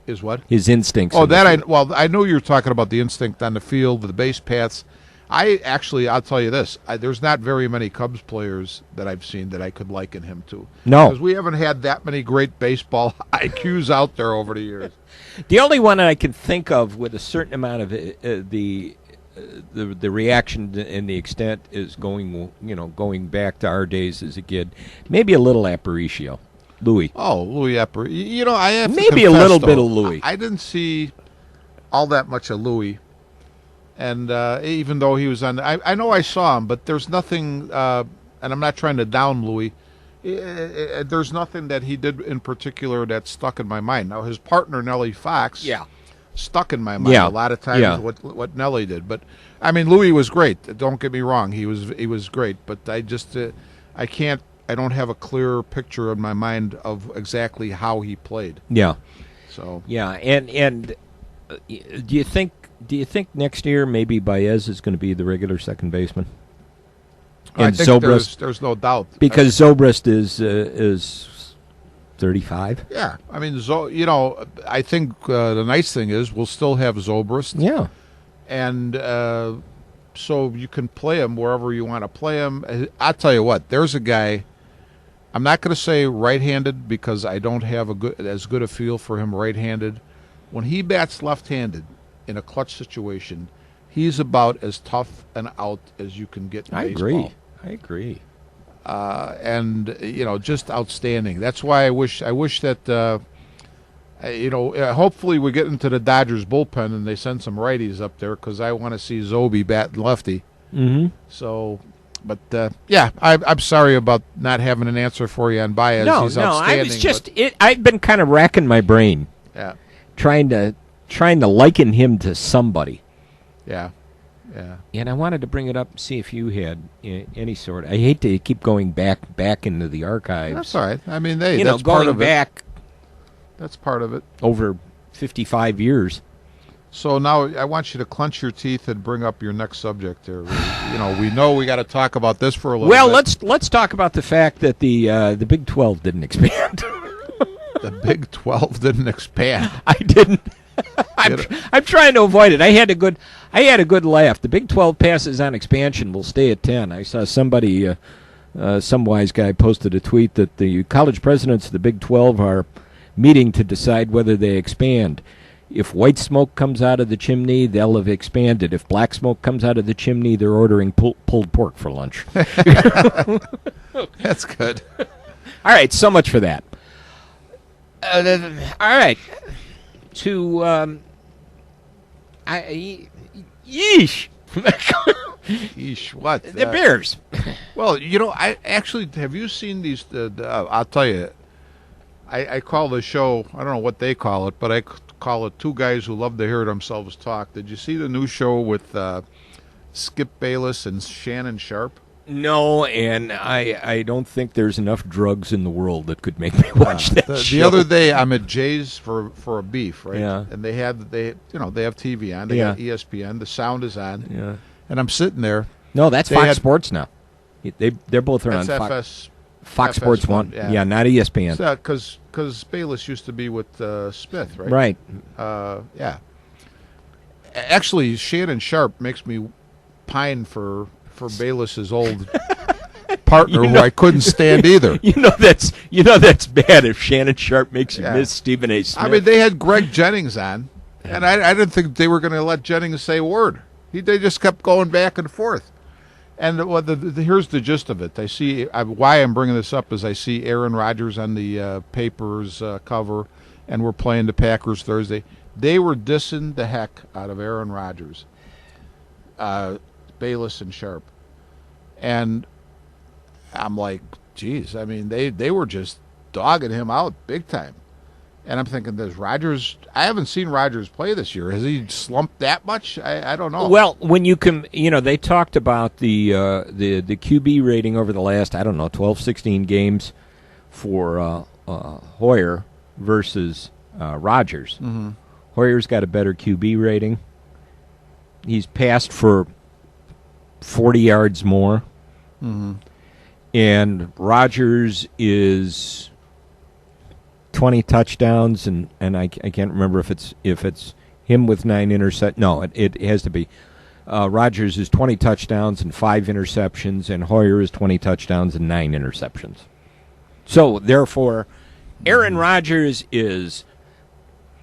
Is what? His instincts. Oh, I know you're talking about the instinct on the field, the base paths. I'll tell you this. There's not very many Cubs players that I've seen that I could liken him to. No. Because we haven't had that many great baseball IQs out there over the years. The only one that I can think of with a certain amount of the reaction and the extent is going back to our days as a kid, maybe a little Aparicio. Louis. Oh, Louis Aparicio. I have to maybe confess, a little though, bit of Louis. I didn't see all that much of Louis. And even though he was on, I know I saw him, but there's nothing, and I'm not trying to down Louis, there's nothing that he did in particular that stuck in my mind. Now, his partner, Nellie Fox, stuck in my mind a lot of times what Nellie did. But, I mean, Louis was great. Don't get me wrong. He was great. But I just, I don't have a clear picture in my mind of exactly how he played. Yeah. So. Yeah, and do you think next year maybe Baez is going to be the regular second baseman? And I think Zobrist, there's no doubt because Zobrist is 35. Yeah, I mean, I think the nice thing is we'll still have Zobrist, Yeah. and so you can play him wherever you want to play him. I'll tell you what, there's a guy. I'm not going to say right-handed because I don't have as good a feel for him right-handed. When he bats left-handed in a clutch situation, he's about as tough an out as you can get in baseball. I agree. And just outstanding. That's why I wish that hopefully we get into the Dodgers bullpen and they send some righties up there because I want to see Zobe batting lefty. Mm-hmm. So, but I'm sorry about not having an answer for you on Baez. No, He's I outstanding, was just I've been kind of racking my brain, trying to liken him to somebody. Yeah. And I wanted to bring it up and see if you had any sort. I hate to keep going back into the archives. That's all right. I mean, going that's part of back it. That's part of it. over 55 years. So now I want you to clench your teeth and bring up your next subject here. We know we got to talk about this for a little Well, bit. let's talk about the fact that the Big 12 didn't expand. The Big 12 didn't expand. I didn't. I'm trying to avoid it. I had a good laugh. The Big 12 passes on expansion will stay at 10. I saw somebody, some wise guy, posted a tweet that the college presidents of the Big 12 are meeting to decide whether they expand. If white smoke comes out of the chimney, they'll have expanded. If black smoke comes out of the chimney, they're ordering pulled pork for lunch. That's good. All right, so much for that. All right. Yeesh. Yeesh, what? The Bears. Well, I actually, have you seen these? I'll tell you, I call the show, I don't know what they call it, but I call it Two Guys Who Love to Hear Themselves Talk. Did you see the new show with Skip Bayless and Shannon Sharp? No, and I don't think there's enough drugs in the world that could make me watch that show. The other day, I'm at Jay's for a beef, right? Yeah. And they have TV on. They got ESPN. The sound is on. Yeah. And I'm sitting there. No, that's They Fox had- Sports now. They're both on That's Fox Sports 1. FS1, Yeah, not ESPN. Because Bayless used to be with Smith, right? Right. Yeah. Actually, Shannon Sharp makes me pine for Bayless's old partner, who I couldn't stand either. That's bad if Shannon Sharp makes you Yeah. miss Stephen A. Smith. I mean, they had Greg Jennings on, and I didn't think they were going to let Jennings say a word. They just kept going back and forth. And here's the gist of it. Why I'm bringing this up is I see Aaron Rodgers on the paper's cover, and we're playing the Packers Thursday. They were dissing the heck out of Aaron Rodgers, Bayless and Sharp. And I'm like, geez, I mean, they were just dogging him out big time. And I'm thinking, I haven't seen Rodgers play this year. Has he slumped that much? I don't know. Well, when they talked about the QB rating over the last, 12, 16 games for Hoyer versus Rodgers. Mm-hmm. Hoyer's got a better QB rating. He's passed for 40 yards more. Mm-hmm. And Rodgers is 20 touchdowns, and I can't remember if it's him with 9 interceptions. No, it has to be. Rodgers is 20 touchdowns and 5 interceptions, and Hoyer is 20 touchdowns and 9 interceptions. So, therefore, Aaron Rodgers'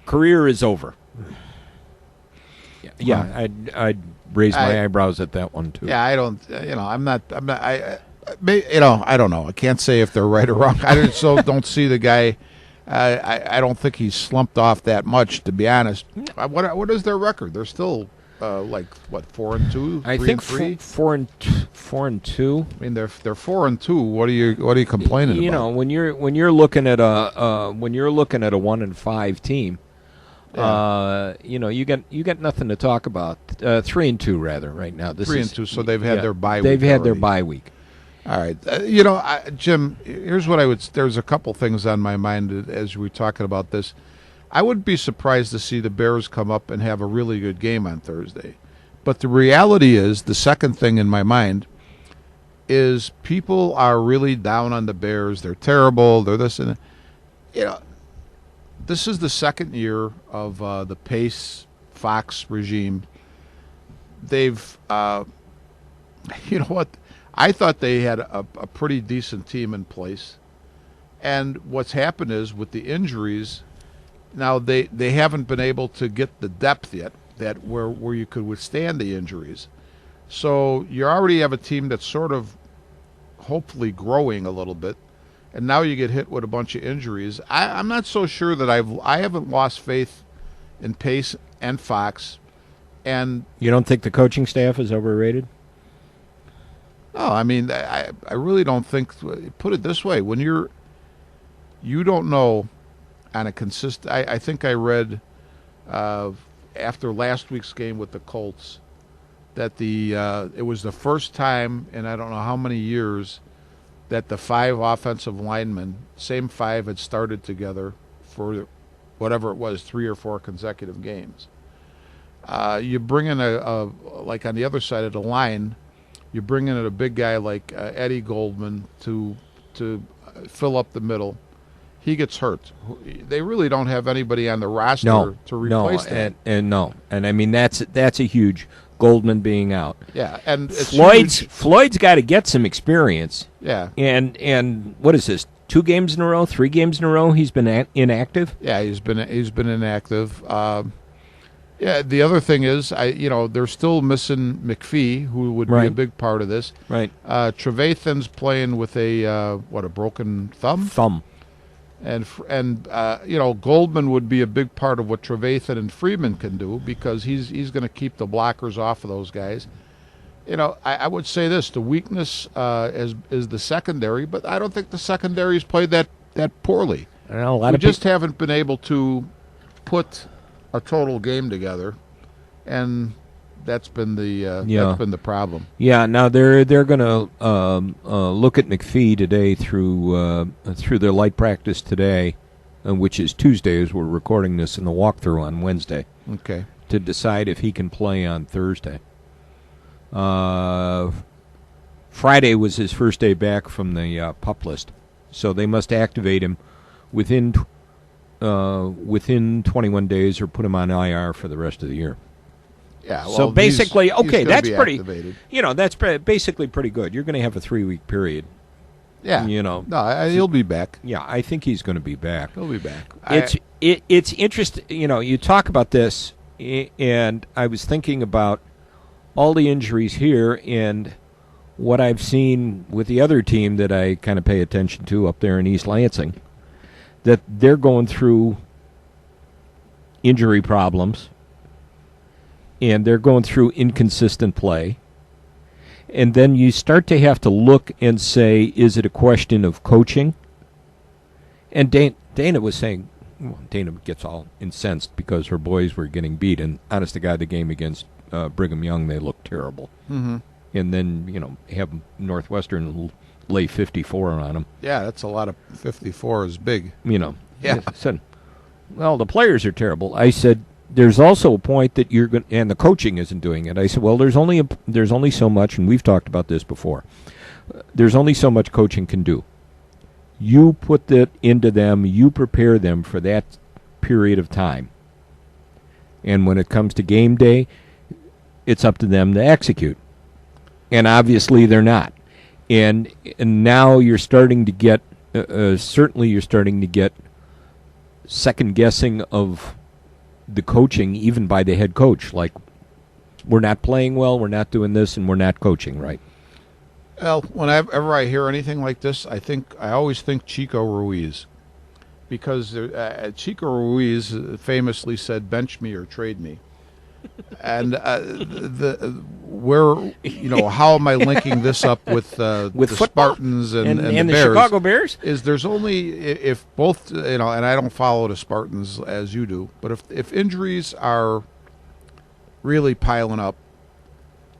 career is over. Yeah, I'd raise my eyebrows at that one, too. Yeah, I don't, I'm not, I don't know. I can't say if they're right or wrong. I don't see the guy. I don't think he's slumped off that much, to be honest. What is their record? They're still 4-2. I think 3-3? 4-2. I mean, they're 4-2. What are you complaining about? When you're looking at a 1-5 team, you got nothing to talk about. 3-2 rather right now. 3-2. So they've had their bye week. They've had their already. bye week. All right. Jim, here's what there's a couple things on my mind as we're talking about this. I wouldn't be surprised to see the Bears come up and have a really good game on Thursday. But the reality is, the second thing in my mind is people are really down on the Bears. They're terrible. They're this and that. you know, this is the second year of the Pace Fox regime. They've, you know what? I thought they had a pretty decent team in place. And what's happened is with the injuries, now they haven't been able to get the depth yet that where you could withstand the injuries. So you already have a team that's sort of hopefully growing a little bit, and now you get hit with a bunch of injuries. I'm not so sure that I haven't lost faith in Pace and Fox. And You don't think the coaching staff is overrated? no, I mean I really don't think. Put it this way: when you don't know on a consistent. I think I read after last week's game with the Colts that it was the first time in I don't know how many years that the 5 offensive linemen, same 5, had started together for whatever it was, 3 or 4 consecutive games. You bring in like on the other side of the line, you bring in a big guy like Eddie Goldman to fill up the middle. He gets hurt. They really don't have anybody on the roster to replace him. And I mean that's a huge Goldman being out. Yeah, and it's Floyd's got to get some experience. Yeah, and what is this? 2 games in a row, 3 games in a row. He's been inactive. Yeah, he's been inactive. Yeah, the other thing is, they're still missing McPhee, who would be a big part of this. Right. Trevathan's playing with a broken thumb. And Goldman would be a big part of what Trevathan and Freeman can do because he's going to keep the blockers off of those guys. I would say this: the weakness is the secondary, but I don't think the secondary's played that poorly. I know, we just haven't been able to put a total game together, and that's been the problem. Yeah. Now they're going to look at McPhee today through their light practice today, which is Tuesday as we're recording this, and the walkthrough on Wednesday. Okay. To decide if he can play on Thursday. Friday was his first day back from the PUP list, so they must activate him within 21 days or put him on IR for the rest of the year. Yeah. Well, so basically, he's that's pretty. Activated. That's basically pretty good. You're going to have a 3-week period. Yeah. No, he'll be back. Yeah, I think he's going to be back. He'll be back. It's interesting. You talk about this, and I was thinking about all the injuries here and what I've seen with the other team that I kind of pay attention to up there in East Lansing, that they're going through injury problems and they're going through inconsistent play. And then you start to have to look and say, is it a question of coaching? And Dana was saying, Dana gets all incensed because her boys were getting beat. And honest to God, the game against Brigham Young, they looked terrible. Mm-hmm. And then, have Northwestern lay 54 on them. Yeah, that's a lot of 54 is big. Yeah. I said, well, the players are terrible. I said, there's also a point that you're going, and the coaching isn't doing it. I said, well, there's only so much, and we've talked about this before. There's only so much coaching can do. You put that into them, you prepare them for that period of time. And when it comes to game day, it's up to them to execute. And obviously they're not. And now you're starting to get, certainly you're starting to get second guessing of the coaching, even by the head coach. Like, we're not playing well, we're not doing this, and we're not coaching right. Well, whenever I hear anything like this, I always think Chico Ruiz, because Chico Ruiz famously said, "Bench me or trade me." And how am I linking this up with the Spartans and the Bears? Chicago Bears? Is there's only if both and I don't follow the Spartans as you do, but if injuries are really piling up,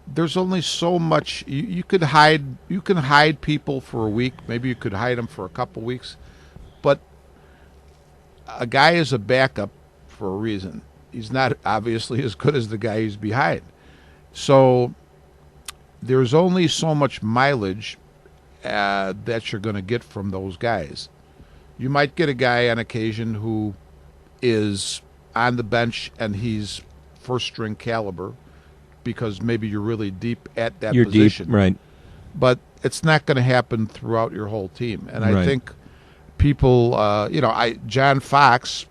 there's only so much you could hide. You can hide people for a week. Maybe you could hide them for a couple weeks, but a guy is a backup for a reason. He's not obviously as good as the guy he's behind. So there's only so much mileage that you're going to get from those guys. You might get a guy on occasion who is on the bench and he's first string caliber because maybe you're really deep at that You're position. deep, right? But it's not going to happen throughout your whole team. And I Right. think people, John Fox,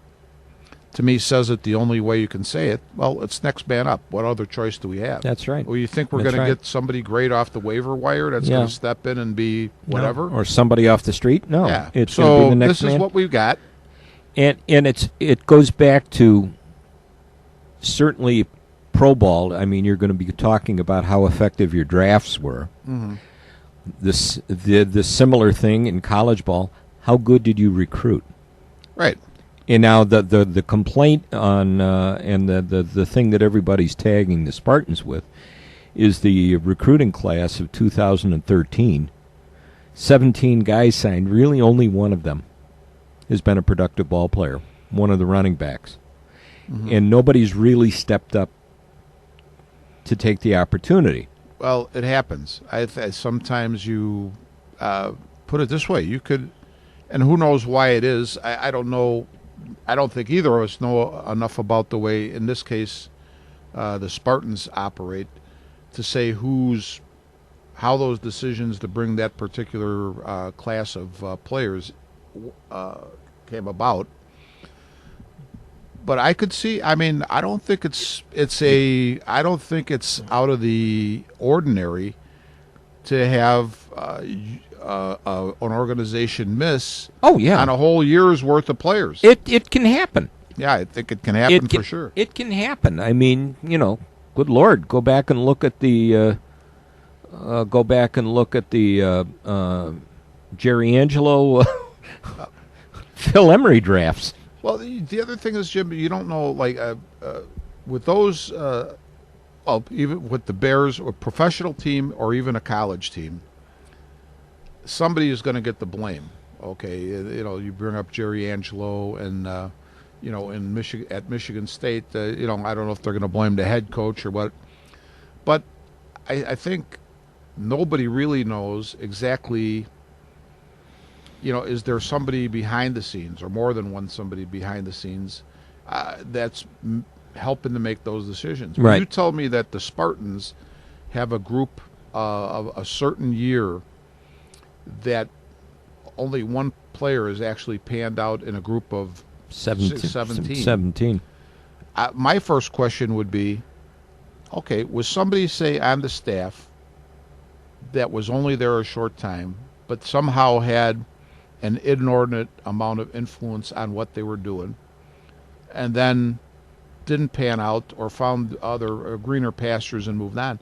to me, says it the only way you can say it. Well, it's next man up. What other choice do we have? That's right. Well, you think we're That's going to right. get somebody great off the waiver wire that's Yeah. going to step in and be whatever? Or somebody off the street? No, Yeah. it's going to So be the next this is man. what we've got. And it goes back to certainly pro ball. I mean, you're going to be talking about how effective your drafts were. Mm-hmm. The similar thing in college ball. How good did you recruit? Right. And now the complaint on and the thing that everybody's tagging the Spartans with is the recruiting class of 2013. 17 guys signed. Really, only one of them has been a productive ball player. One of the running backs, and nobody's really stepped up to take the opportunity. Well, it happens. Sometimes you put it this way. You could, and who knows why it is. I don't know. I don't think either of us know enough about the way, in this case, the Spartans operate to say how those decisions to bring that particular class of players came about. But I could see. I mean, I don't think I don't think it's out of the ordinary to have an organization miss. Oh yeah, On a whole year's worth of players. it can happen. Yeah, I think it can happen for sure. It can happen. I mean, good Lord, go back and look at the Jerry Angelo, Phil Emery drafts. Well, the other thing is, Jim, you don't know, with those, even with the Bears, or professional team, or even a college team, somebody is going to get the blame. Okay, you bring up Jerry Angelo, and in Michigan State, I don't know if they're going to blame the head coach or what, but I think nobody really knows exactly. Is there somebody behind the scenes, or more than one somebody behind the scenes, that's helping to make those decisions? Right. When you tell me that the Spartans have a group of a certain year that only one player is actually panned out in a group of 17. My first question would be, okay, was somebody, say, on the staff that was only there a short time, but somehow had an inordinate amount of influence on what they were doing, and then didn't pan out or found other greener pastures and moved on?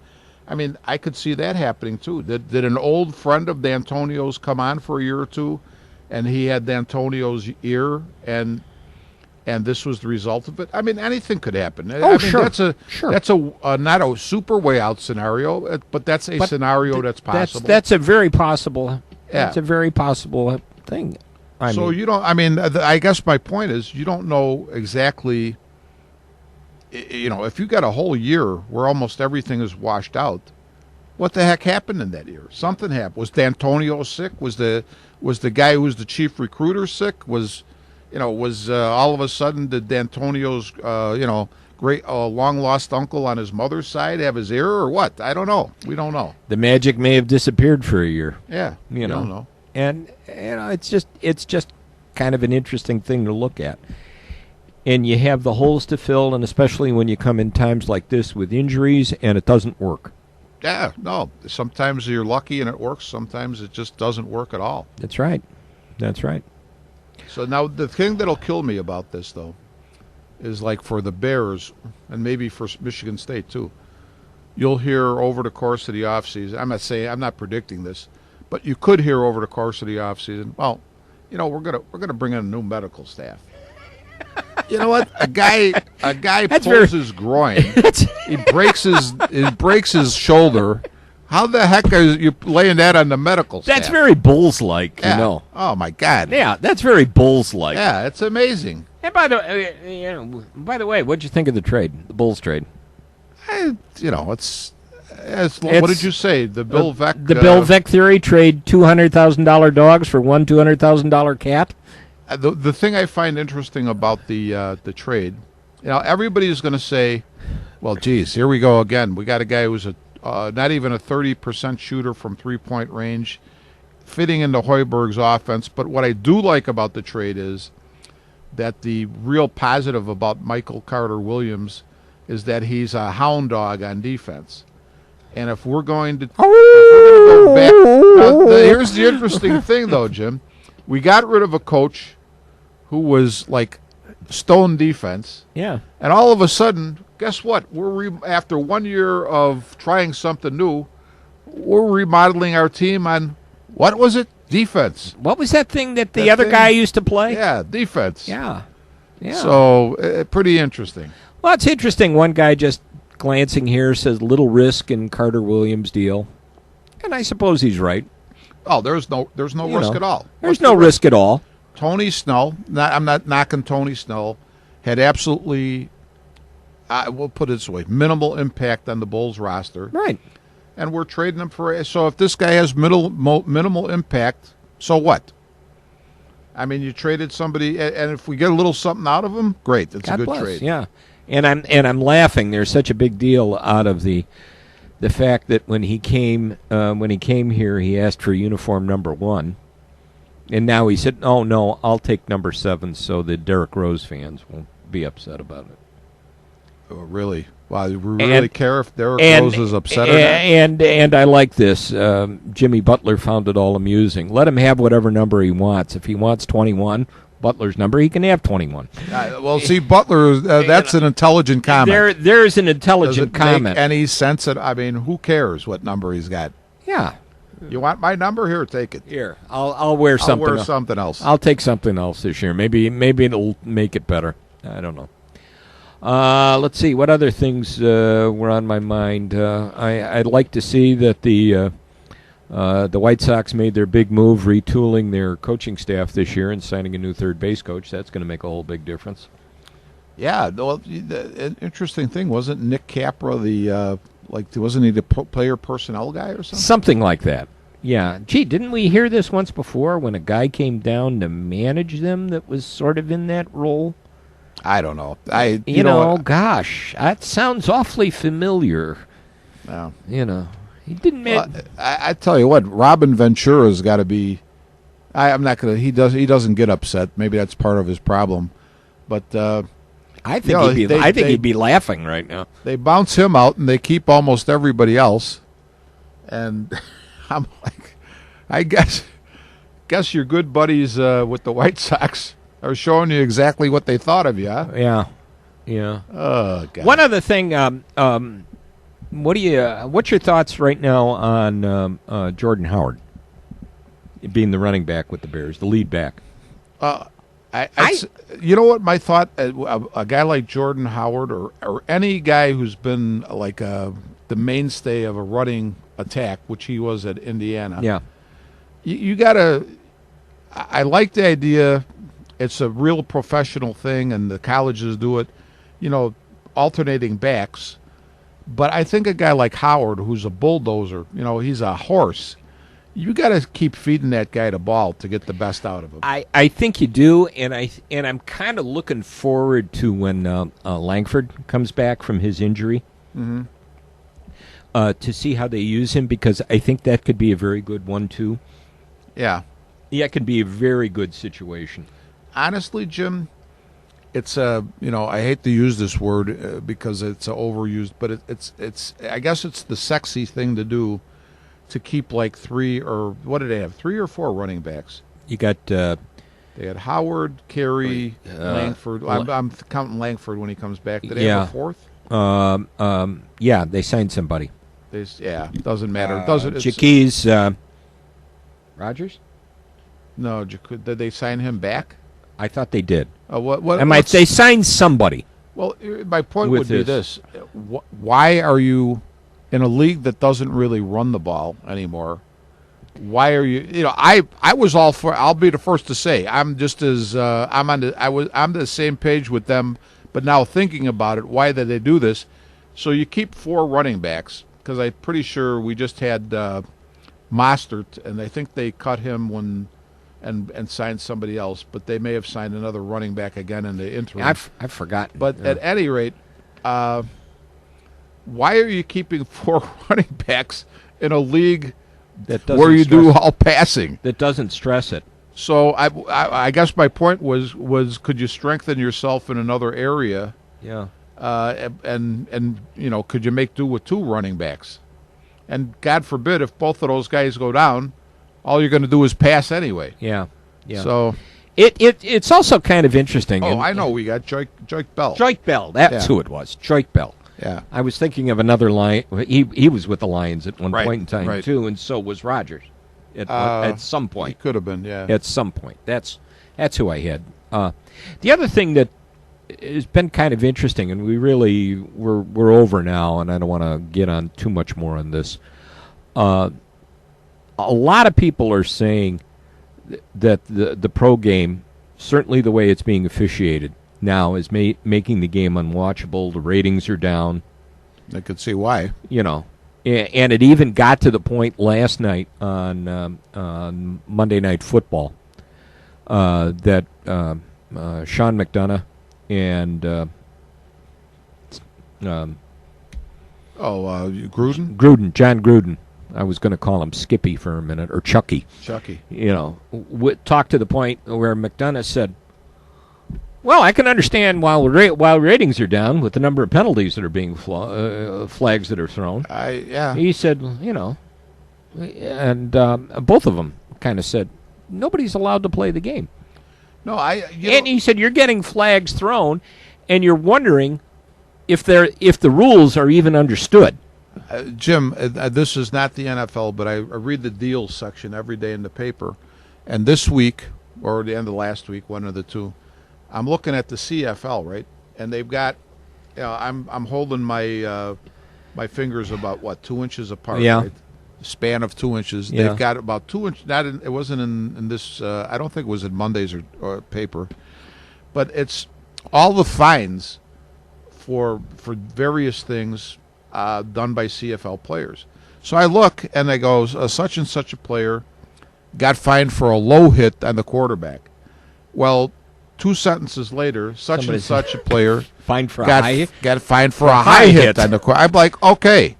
I mean, I could see that happening too. Did an old friend of D'Antonio's come on for a year or two, and he had D'Antonio's ear, and this was the result of it? I mean, anything could happen. Oh, sure. That's a not a super way out scenario, but that's a scenario that's possible. That's a very possible. Yeah. That's a very possible thing. You don't. I mean, I guess my point is, you don't know exactly. If you got a whole year where almost everything is washed out, what the heck happened in that year? Something happened. Was D'Antonio sick? Was the guy who was the chief recruiter sick? Was all of a sudden did D'Antonio's great long lost uncle on his mother's side have his ear, or what? I don't know. We don't know. The magic may have disappeared for a year. Yeah, you don't know. And it's just kind of an interesting thing to look at. And you have the holes to fill, and especially when you come in times like this with injuries and it doesn't work. Yeah, no. Sometimes you're lucky and it works. Sometimes it just doesn't work at all. That's right. That's right. So now the thing that'll kill me about this, though, is like for the Bears, and maybe for Michigan State too, you'll hear over the course of the offseason, I'm not predicting this, but you could hear over the course of the offseason, well, we're gonna bring in a new medical staff. You know what? A guy pulls his groin. He breaks his shoulder. How the heck are you laying that on the medical staff? That's very Bulls-like, Oh my God. Yeah, that's very Bulls-like. Yeah, it's amazing. And by the way, what'd you think of the trade, the Bulls trade? It's what did you say? The Bill Veeck. The Bill Veeck theory: trade $200,000 dogs for one $200,000 cat. the thing I find interesting about the trade, everybody's going to say, well, geez, here we go again. We got a guy who's not even a 30% shooter from 3-point range, fitting into Hoiberg's offense. But what I do like about the trade is that the real positive about Michael Carter-Williams is that he's a hound dog on defense. And if we're going to go back, here's the interesting thing, though, Jim. We got rid of a coach who was like stone defense. Yeah. And all of a sudden, guess what? After 1 year of trying something new, we're remodeling our team on, what was it? Defense. What was that thing that the other guy used to play? Yeah, defense. Yeah. So, pretty interesting. Well, it's interesting. One guy just glancing here says little risk in Carter-Williams deal. And I suppose he's right. Oh, there's no risk at all. There's no risk at all. Tony Snell, I'm not knocking Tony Snell, had absolutely, we'll put it this way, minimal impact on the Bulls roster. Right. And we're trading him for, so if this guy has minimal impact, so what? I mean, you traded somebody, and if we get a little something out of him, great. It's God a good bless. trade. Yeah. And I'm laughing. There's such a big deal out of the fact that when he came here, he asked for uniform number 1, and now he said, "Oh no, I'll take number 7," so the Derrick Rose fans won't be upset about it. Oh, really? Wow, we really care if Derrick Rose is upset or not? And I like this. Jimmy Butler found it all amusing. Let him have whatever number he wants. If he wants 21. Butler's number, he can have 21. Well, see, Butler, that's an intelligent comment. There's an intelligent Does it comment. make any sense? I mean, who cares what number he's got? Yeah. You want my number? Here, take it. Here, I'll wear something. I'll wear something else. I'll take something else this year. Maybe it'll make it better. I don't know. Let's see what other things were on my mind. I'd like to see that the White Sox made their big move, retooling their coaching staff this year and signing a new third base coach. That's going to make a whole big difference. Yeah, well, the interesting thing, wasn't Nick Capra wasn't he the player personnel guy or something? Something like that. Yeah. Gee, didn't we hear this once before when a guy came down to manage them that was sort of in that role? I don't know. You know, gosh, that sounds awfully familiar. No. You know. He didn't. I tell you what, Robin Ventura's got to be. I'm not gonna. He doesn't get upset. Maybe that's part of his problem. But I think he'd be laughing right now. They bounce him out and they keep almost everybody else. And I'm like, I guess your good buddies with the White Sox are showing you exactly what they thought of you. Huh? Yeah. Oh God. One other thing. What's your thoughts right now on Jordan Howard being the running back with the Bears, the lead back? You know what my thought? A guy like Jordan Howard or any guy who's been like the mainstay of a running attack, which he was at Indiana. Yeah. You got to. I like the idea. It's a real professional thing, and the colleges do it. Alternating backs. But I think a guy like Howard, who's a bulldozer, he's a horse. You got to keep feeding that guy the ball to get the best out of him. I think you do, and I'm kind of looking forward to when Langford comes back from his injury, to see how they use him, because I think that could be a very good 1-2. Yeah, it could be a very good situation. Honestly, Jim. It's I hate to use this word because it's overused, but it's I guess it's the sexy thing to do, to keep like 3 or what did they have, 3 or 4 running backs? You got they had Howard, Carey, Langford. I'm counting Langford when he comes back. Did they have a 4th? Yeah, they signed somebody. Doesn't matter. Jaquez Rogers? No, did they sign him back? I thought they did. They signed somebody. Well, my point would be this. Why are you in a league that doesn't really run the ball anymore? Why are you? I was all for. I'll be the first to say I'm just as I'm the same page with them. But now thinking about it, why did they do this? So you keep 4 running backs, because I'm pretty sure we just had Mostert, and I think they cut him when and signed somebody else, but they may have signed another running back again in the interim. I've forgotten. But at any rate, why are you keeping 4 running backs in a league that doesn't where you do stress- all passing? that doesn't stress it. So I guess my point was could you strengthen yourself in another area, Yeah. and could you make do with 2 running backs? And God forbid if both of those guys go down, all you're going to do is pass anyway. Yeah. Yeah. So It's also kind of interesting. oh, and- I know we got Joik Bell. Joik Bell. That's Yeah. who it was. Joik Bell. Yeah. I was thinking of another Lion. He was with the Lions at one Right, point in time right. too, and so was Rogers at some He point. could have been, yeah. At some point, that's who I had. The other thing that has been kind of interesting, and we're over now, and I don't want to get on too much more on this. A lot of people are saying that the pro game, certainly the way it's being officiated now, is making the game unwatchable. The ratings are down. I could see why. And it even got to the point last night on Monday Night Football that Sean McDonough and Gruden? John Gruden, I was going to call him Skippy for a minute, or Chucky, Chucky. talked to the point where McDonough said, well, I can understand while ratings are down with the number of penalties that are being flags that are thrown. Yeah. He said, and both of them kind of said, nobody's allowed to play the game. No, And he said, you're getting flags thrown, and you're wondering if the rules are even understood. Jim, this is not the NFL, but I read the deals section every day in the paper, and this week or the end of last week, one of the two, I'm looking at the CFL, right, and they've got, I'm holding my my fingers about 2 inches apart, Yeah. right? Span of 2 inches. Yeah. They've got about 2 inches. It wasn't in this. I don't think it was in Monday's or paper, but it's all the fines for various things done by CFL players. So I look and I go, such and such a player got fined for a low hit on the quarterback. Well, 2 sentences later, such Somebody and such a player Fined for a high hit? got fined for a high high hit hit. on the quarterback. I'm like, okay,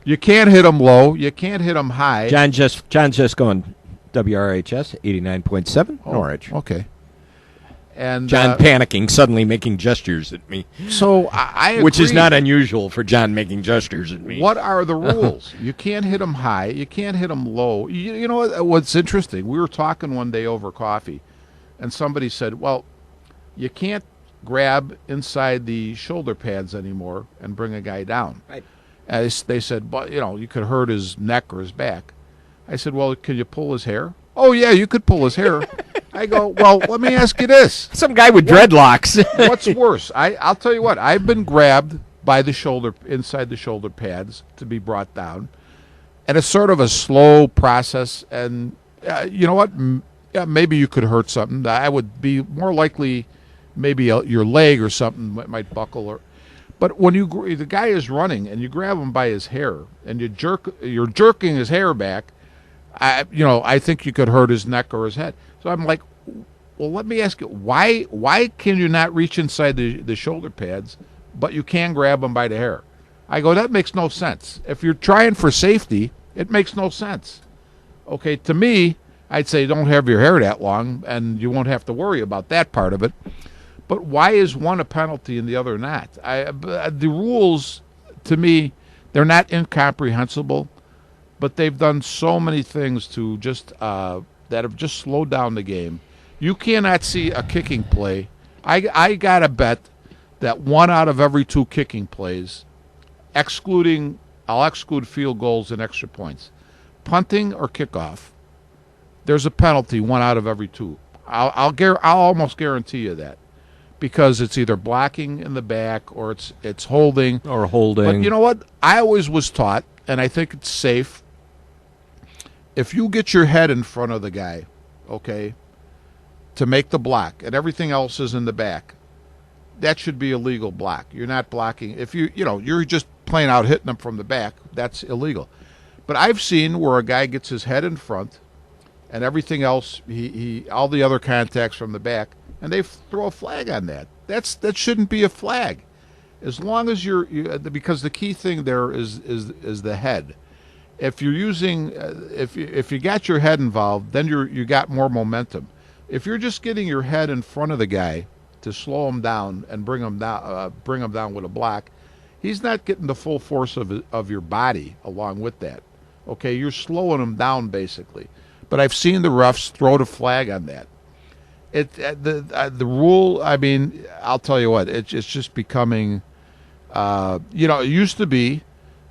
you can't hit him low, you can't hit him high. John's just going WRHS 89.7 Norwich. Okay. And John panicking, suddenly making gestures at me, so I which is agree. not unusual for John making gestures at me. What are the rules? You can't hit them high. You can't hit them low. You know what's interesting? We were talking one day over coffee, and somebody said, well, you can't grab inside the shoulder pads anymore and bring a guy down. Right. They said, but you could hurt his neck or his back. I said, well, can you pull his hair? Oh, yeah, you could pull his hair. I go, well, let me ask you this. Some guy with dreadlocks. What's worse? I'll tell you what. I've been grabbed by the shoulder, inside the shoulder pads, to be brought down, and it's sort of a slow process. And you know what? Yeah, maybe you could hurt something. I would be more likely, maybe your leg or something might buckle. But when the guy is running and you grab him by his hair and you're jerking his hair back, I think you could hurt his neck or his head. So I'm like, well, let me ask you, why can you not reach inside the shoulder pads, but you can grab them by the hair? I go, that makes no sense. If you're trying for safety, it makes no sense. Okay, to me, I'd say don't have your hair that long, and you won't have to worry about that part of it. But why is one a penalty and the other not? The rules, to me, they're not incomprehensible, but they've done so many things to just that have just slowed down the game. You cannot see a kicking play. I got to bet that 1 out of every 2 kicking plays, I'll exclude field goals and extra points, punting or kickoff, there's a penalty 1 out of every 2. I'll almost guarantee you that, because it's either blocking in the back or it's holding. Or holding. But you know what? I always was taught, and I think it's safe, if you get your head in front of the guy, okay, to make the block, and everything else is in the back, that should be a legal block. You're not blocking. If you're just plain out hitting them from the back, that's illegal. But I've seen where a guy gets his head in front, and everything else, he all the other contacts from the back, and they throw a flag on that. That shouldn't be a flag, as long as because the key thing there is the head. If you're using if you got your head involved, then you got more momentum. If you're just getting your head in front of the guy to slow him down and bring him down with a block, he's not getting the full force of your body along with that. Okay, you're slowing him down basically. But I've seen the refs throw the flag on that. The rule. I mean, I'll tell you what. It's just becoming. It used to be,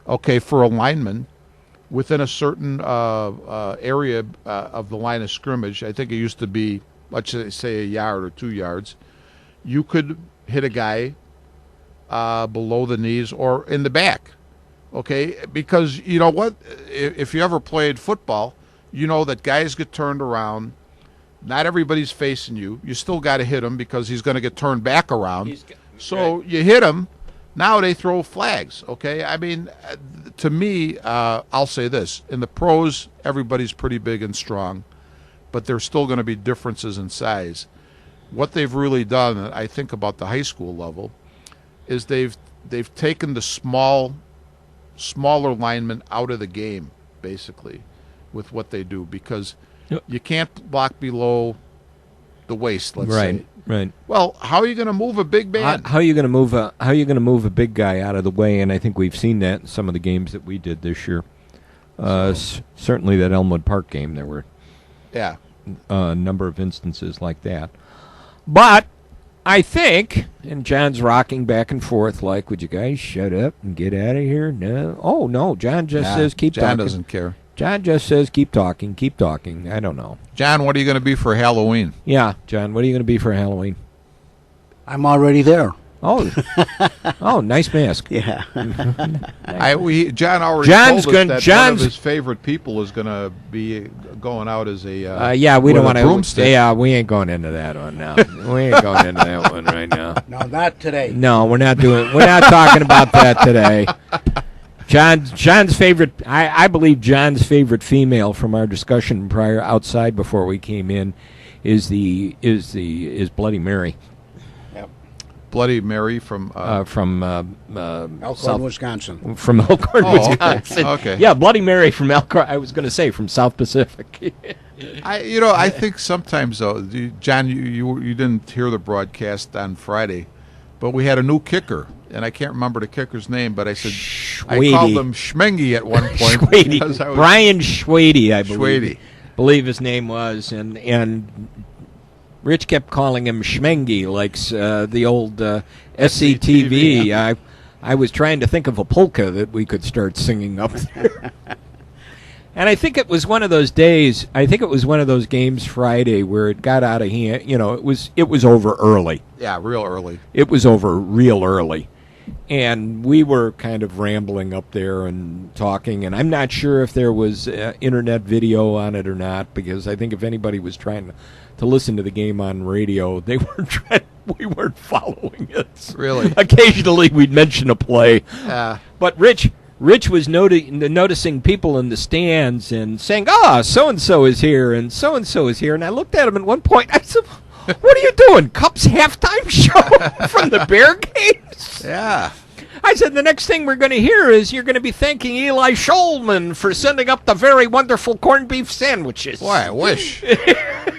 okay, for a lineman within a certain area of the line of scrimmage. I think it used to be, let's say, a yard or 2 yards. You could hit a guy below the knees or in the back. Okay, because you know what? If you ever played football, you know that guys get turned around. Not everybody's facing you. You still got to hit him because he's going to get turned back around. So you hit him. Now they throw flags. Okay, I mean, to me, I'll say this: in the pros, everybody's pretty big and strong, but there's still going to be differences in size. What they've really done, I think, about the high school level, is they've taken the smaller linemen out of the game, basically, with what they do, because you can't block below the waist. Let's say. Right. Well, how are you going to move a big man? How are you going to move a big guy out of the way? And I think we've seen that in some of the games that we did this year. Certainly that Elmwood Park game, there were a number of instances like that. But I think, and John's rocking back and forth like, would you guys shut up and get out of here? No. Oh, no. John just says keep talking. John doesn't care. John just says keep talking, keep talking. I don't know. John, what are you going to be for Halloween? Yeah, John, what are you going to be for Halloween? I'm already there. Oh, nice mask. Yeah. John already told us that one of his favorite people is going to be going out as a we don't want to. Yeah, we ain't going into that one now. We ain't going into that one right now. No, not today. No, we're not talking about that today. John's favorite. I believe John's favorite female from our discussion outside before we came in is Bloody Mary. Bloody Mary from Elkhorn, Wisconsin. From Elkhorn, Wisconsin. Okay. Yeah, Bloody Mary from Elkhorn. I was going to say from South Pacific. I think sometimes though, John, you didn't hear the broadcast on Friday, but we had a new kicker, and I can't remember the kicker's name, but I said I called him Schmengi at one point. Brian Schwady, I believe. Schwady. Believe his name was, and Rich kept calling him Schmengi, like the old SCTV. I was trying to think of a polka that we could start singing up there. And I think it was one of those days. I think it was one of those games Friday where it got out of hand. You know, it was over early. Yeah, real early. It was over real early. And we were kind of rambling up there and talking, and I'm not sure if there was internet video on it or not, because I think if anybody was trying to listen to the game on radio, we weren't following it. Really? Occasionally we'd mention a play. But Rich was noticing people in the stands and saying, so-and-so is here, and so-and-so is here. And I looked at him at one point, I said, what are you doing? Cup's halftime show from the Bear games? Yeah. I said, the next thing we're going to hear is you're going to be thanking Eli Schulman for sending up the very wonderful corned beef sandwiches. Boy, I wish. At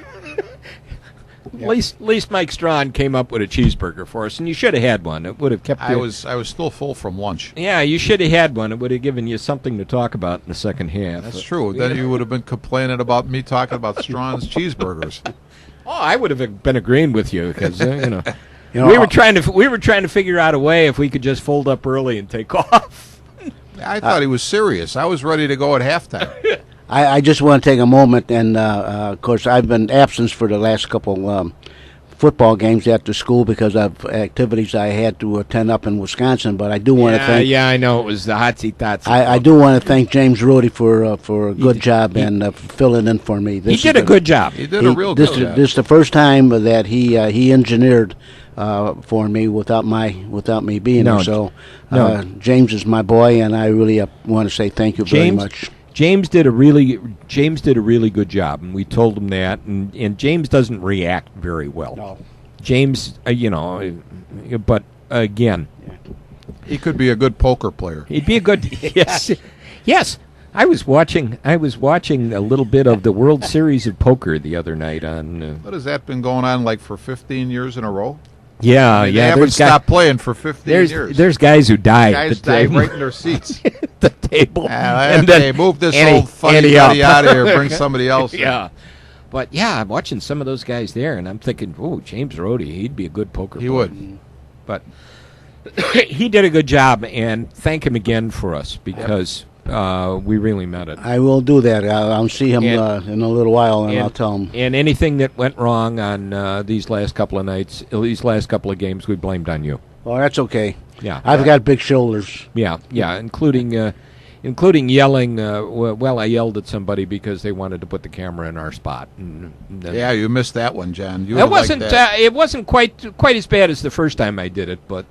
least Mike Strawn came up with a cheeseburger for us, and you should have had one. It would have kept you. I was still full from lunch. Yeah, you should have had one. It would have given you something to talk about in the second half. That's true. Then you would have been complaining about me talking about Strawn's cheeseburgers. Oh, I would have been agreeing with you because we were trying to figure out a way if we could just fold up early and take off. I thought he was serious. I was ready to go at halftime. I just want to take a moment, and of course, I've been absent for the last couple football games after school because of activities I had to attend up in Wisconsin. But I do want to thank. Yeah, I know it was the hotsy-totsy. I do want to thank James Rudy for a good job and filling in for me. He did a good job. He did a real good job. This is the first time that he engineered for me without me being there. So James is my boy, and I really want to say thank you very much. James did a really good job, and we told him that. And James doesn't react very well. No. James, but again, He could be a good poker player. he'd be a good yes. I was watching a little bit of the World Series of Poker the other night on. What has that been going on like for 15 years in a row? Yeah, They yeah. haven't stopped playing for 15 years. There's guys who die Guys at the die table. right in their seats. at the table. Hey, move this Andy- old funny Andy buddy up. out of here. Bring somebody else in. Yeah. But yeah, I'm watching some of those guys there, and I'm thinking, oh, James Rhodey, he'd be a good poker He player. would. But he did a good job, and thank him again for us because we really meant it. I will do that. I'll see him And- in a little while, and I'll tell him. And anything that went wrong on these last couple of nights, these last couple of games, we blamed on you. Well, that's okay. Yeah. I've got big shoulders. Yeah, including yelling. Well, I yelled at somebody because they wanted to put the camera in our spot. And then- Yeah, you missed that one, John. You It would've liked wasn't. that. It wasn't quite as bad as the first time I did it, but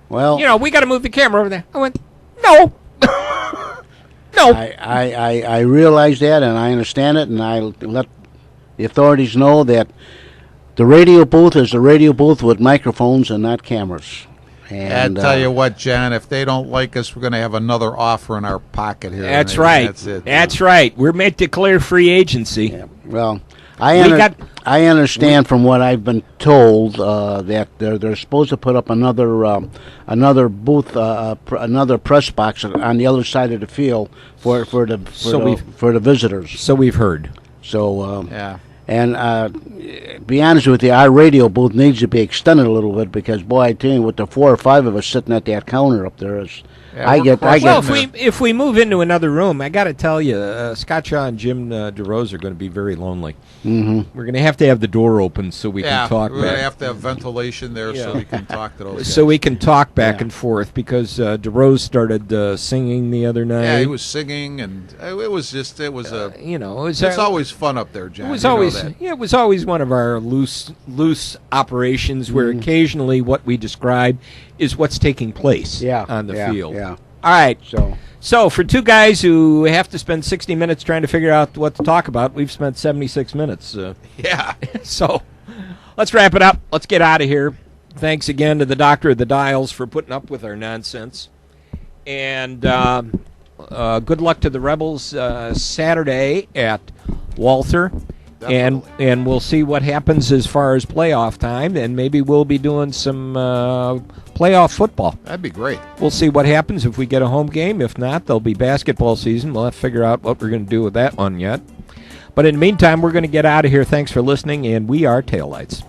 Well, we got to move the camera over there. I went, no, no. I realize that, and I understand it, and I let the authorities know that the radio booth is a radio booth with microphones and not cameras. And I tell you what, John, if they don't like us, we're going to have another offer in our pocket here. That's and right. That's it. That's right. We're meant to declare free agency. yeah, well, We got- I understand from what I've been told that they're supposed to put up another booth, another press box on the other side of the field for the visitors. So we've heard. So Yeah. and be honest with you, our radio booth needs to be extended a little bit because, boy, I tell you, with the 4 or 5 of us sitting at that counter up there, Yeah, I we're get. Well, crushing if we move into another room, I got to tell you, Scott Shaw and Jim DeRose are going to be very lonely. Mm-hmm. We're going to have to the door open so we can talk we're going back. to have to have ventilation there Yeah. so we can talk to those guys. So we can talk back Yeah. and forth because DeRose started singing the other night. Yeah, he was singing, and it was it's always fun up there, John. It was You know always that. it was always one of our loose operations where occasionally what we describe is what's taking place on the field. Yeah. All right. So So for two guys who have to spend 60 minutes trying to figure out what to talk about, we've spent 76 minutes. Yeah. So let's wrap it up. Let's get out of here. Thanks again to the Doctor of the Dials for putting up with our nonsense. And good luck to the Rebels Saturday at Walther. Definitely. And we'll see what happens as far as playoff time. And maybe we'll be doing some playoff football. That'd be great. We'll see what happens if we get a home game. If not, there'll be basketball season. We'll have to figure out what we're going to do with that one yet. But in the meantime, we're going to get out of here. Thanks for listening, and we are Taillights.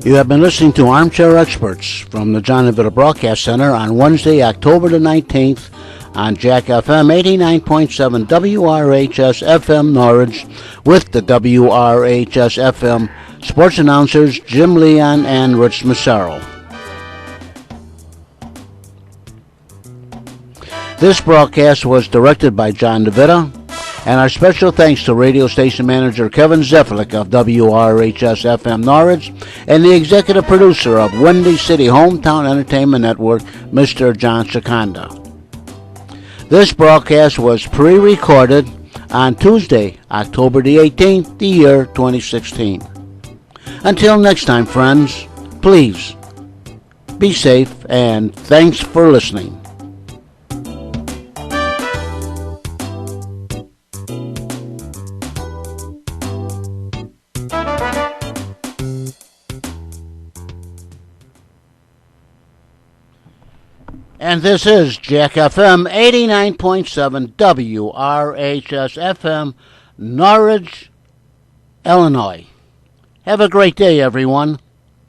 you have been listening to Armchair Experts from the John DeVita Broadcast Center on Wednesday, October the 19th on Jack FM 89.7 WRHS FM Norwich with the WRHS FM sports announcers Jim Leon and Rich Massaro. This broadcast was directed by John DeVita, and our special thanks to radio station manager Kevin Zeflik of WRHS FM Norwich and the executive producer of Windy City Hometown Entertainment Network, Mr. John Seconda. This broadcast was pre-recorded on Tuesday, October the 18th, the year 2016. Until next time, friends, please be safe and thanks for listening. And this is Jack FM 89.7 WRHS FM, Norwich, Illinois. Have a great day, everyone.